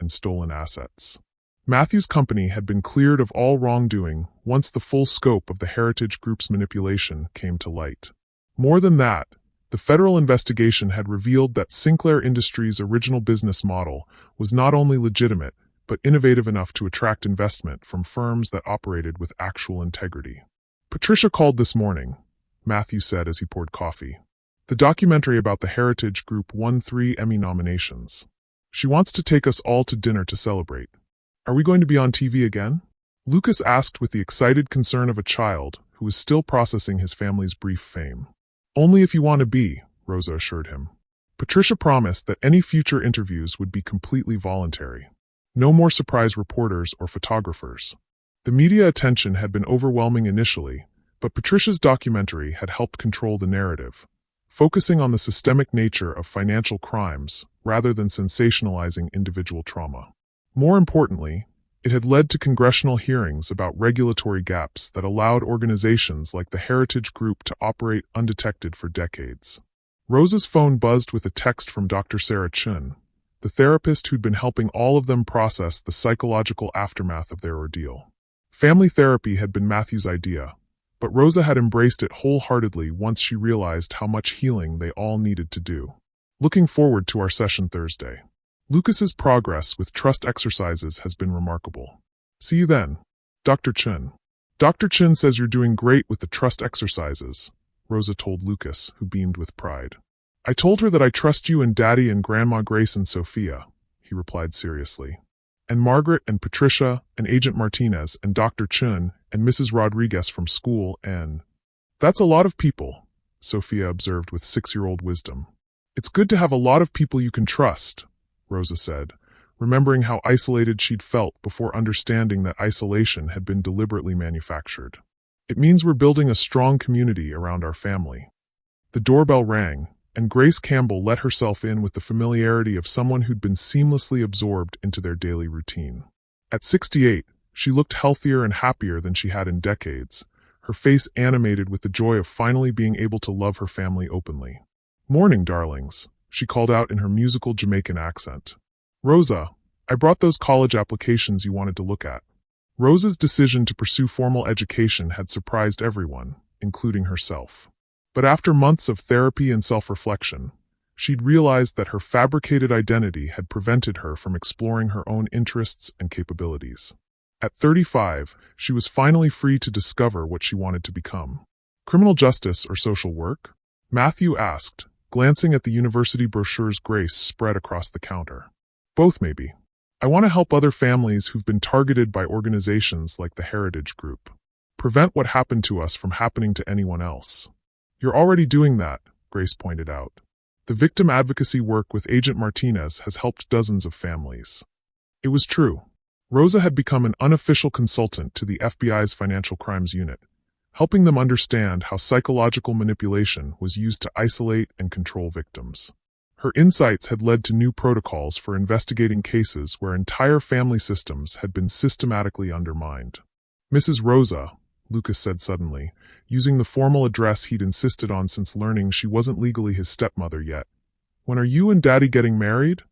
in stolen assets. Matthew's company had been cleared of all wrongdoing once the full scope of the Heritage Group's manipulation came to light. More than that, the federal investigation had revealed that Sinclair Industries' original business model was not only legitimate, but innovative enough to attract investment from firms that operated with actual integrity. Patricia called this morning, Matthew said as he poured coffee. The documentary about the Heritage Group won 3 Emmy nominations. She wants to take us all to dinner to celebrate. Are we going to be on TV again? Lucas asked with the excited concern of a child who was still processing his family's brief fame. Only if you want to be, Rosa assured him. Patricia promised that any future interviews would be completely voluntary. No more surprise reporters or photographers. The media attention had been overwhelming initially, but Patricia's documentary had helped control the narrative, focusing on the systemic nature of financial crimes rather than sensationalizing individual trauma. More importantly, it had led to congressional hearings about regulatory gaps that allowed organizations like the Heritage Group to operate undetected for decades. Rosa's phone buzzed with a text from Dr. Sarah Chun, the therapist who'd been helping all of them process the psychological aftermath of their ordeal. Family therapy had been Matthew's idea, but Rosa had embraced it wholeheartedly once she realized how much healing they all needed to do. Looking forward to our session Thursday. Lucas's progress with trust exercises has been remarkable. See you then, Dr. Chun. Dr. Chun says you're doing great with the trust exercises, Rosa told Lucas, who beamed with pride. I told her that I trust you and Daddy and Grandma Grace and Sophia, he replied seriously. And Margaret and Patricia and Agent Martinez and Dr. Chun and Mrs. Rodriguez from school and... That's a lot of people, Sophia observed with 6-year-old wisdom. It's good to have a lot of people you can trust, Rosa said, remembering how isolated she'd felt before understanding that isolation had been deliberately manufactured. It means we're building a strong community around our family. The doorbell rang, and Grace Campbell let herself in with the familiarity of someone who'd been seamlessly absorbed into their daily routine. At 68, she looked healthier and happier than she had in decades, her face animated with the joy of finally being able to love her family openly. "Morning, darlings," she called out in her musical Jamaican accent. "Rosa, I brought those college applications you wanted to look at." Rosa's decision to pursue formal education had surprised everyone, including herself. But after months of therapy and self-reflection, she'd realized that her fabricated identity had prevented her from exploring her own interests and capabilities. At 35, she was finally free to discover what she wanted to become. Criminal justice or social work? Matthew asked, glancing at the university brochures Grace spread across the counter. Both, maybe. I want to help other families who've been targeted by organizations like the Heritage Group. Prevent what happened to us from happening to anyone else. You're already doing that, Grace pointed out. The victim advocacy work with Agent Martinez has helped dozens of families. It was true. Rosa had become an unofficial consultant to the FBI's Financial Crimes Unit, helping them understand how psychological manipulation was used to isolate and control victims. Her insights had led to new protocols for investigating cases where entire family systems had been systematically undermined. "Mrs. Rosa," Lucas said suddenly, using the formal address he'd insisted on since learning she wasn't legally his stepmother yet. "When are you and Daddy getting married?"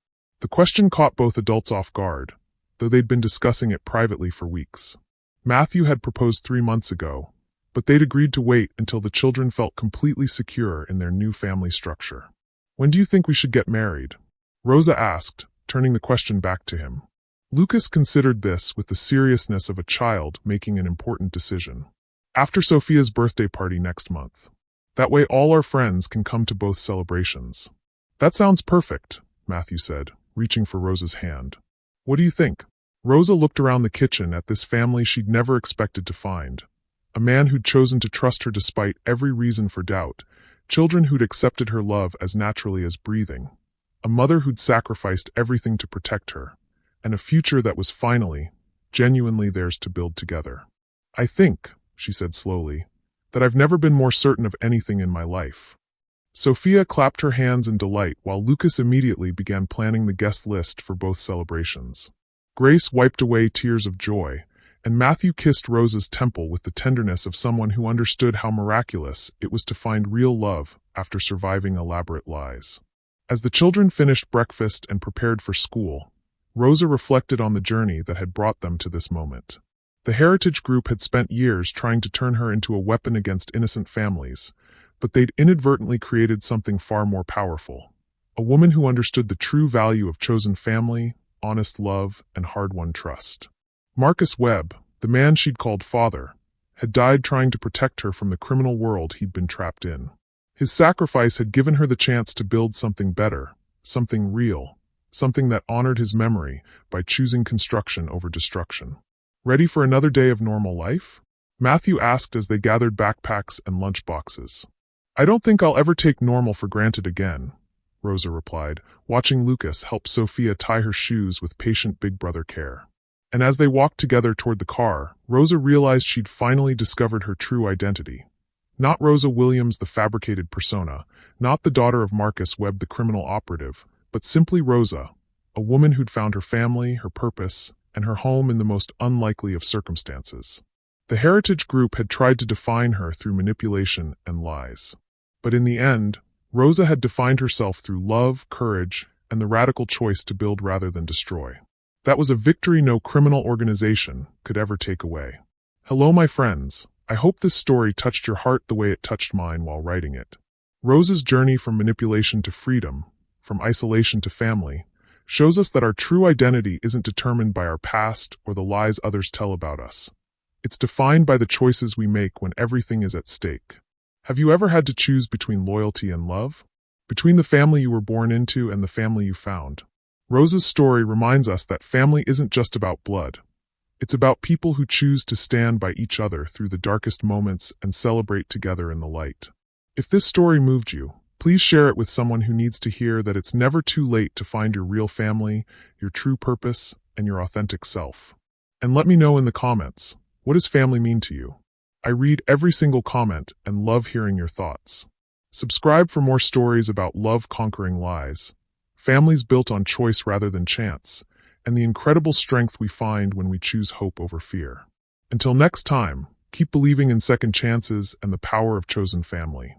The question caught both adults off guard, though they'd been discussing it privately for weeks. Matthew had proposed 3 months ago, but they'd agreed to wait until the children felt completely secure in their new family structure. "When do you think we should get married?" Rosa asked, turning the question back to him. Lucas considered this with the seriousness of a child making an important decision. "After Sophia's birthday party next month. That way all our friends can come to both celebrations." "That sounds perfect," Matthew said, reaching for Rosa's hand. "What do you think?" Rosa looked around the kitchen at this family she'd never expected to find. A man who'd chosen to trust her despite every reason for doubt, children who'd accepted her love as naturally as breathing, a mother who'd sacrificed everything to protect her, and a future that was finally, genuinely theirs to build together. "I think," she said slowly, "that I've never been more certain of anything in my life." Sophia clapped her hands in delight while Lucas immediately began planning the guest list for both celebrations. Grace wiped away tears of joy, and Matthew kissed Rosa's temple with the tenderness of someone who understood how miraculous it was to find real love after surviving elaborate lies. As the children finished breakfast and prepared for school, Rosa reflected on the journey that had brought them to this moment. The Heritage Group had spent years trying to turn her into a weapon against innocent families, but they'd inadvertently created something far more powerful. A woman who understood the true value of chosen family, honest love, and hard-won trust. Marcus Webb, the man she'd called father, had died trying to protect her from the criminal world he'd been trapped in. His sacrifice had given her the chance to build something better, something real, something that honored his memory by choosing construction over destruction. "Ready for another day of normal life?" Matthew asked as they gathered backpacks and lunchboxes. "I don't think I'll ever take normal for granted again," Rosa replied, watching Lucas help Sophia tie her shoes with patient big brother care. And as they walked together toward the car, Rosa realized she'd finally discovered her true identity. Not Rosa Williams, the fabricated persona, not the daughter of Marcus Webb, the criminal operative, but simply Rosa, a woman who'd found her family, her purpose, and her home in the most unlikely of circumstances. The Heritage Group had tried to define her through manipulation and lies. But in the end, Rosa had defined herself through love, courage, and the radical choice to build rather than destroy. That was a victory no criminal organization could ever take away. Hello, my friends. I hope this story touched your heart the way it touched mine while writing it. Rosa's journey from manipulation to freedom, from isolation to family, shows us that our true identity isn't determined by our past or the lies others tell about us. It's defined by the choices we make when everything is at stake. Have you ever had to choose between loyalty and love? Between the family you were born into and the family you found? Rosa's story reminds us that family isn't just about blood. It's about people who choose to stand by each other through the darkest moments and celebrate together in the light. If this story moved you, Please share it with someone who needs to hear that it's never too late to find your real family, your true purpose, and your authentic self. And let me know in the comments, what does family mean to you? I read every single comment and love hearing your thoughts. Subscribe for more stories about love conquering lies, families built on choice rather than chance, and the incredible strength we find when we choose hope over fear. Until next time, keep believing in second chances and the power of chosen family.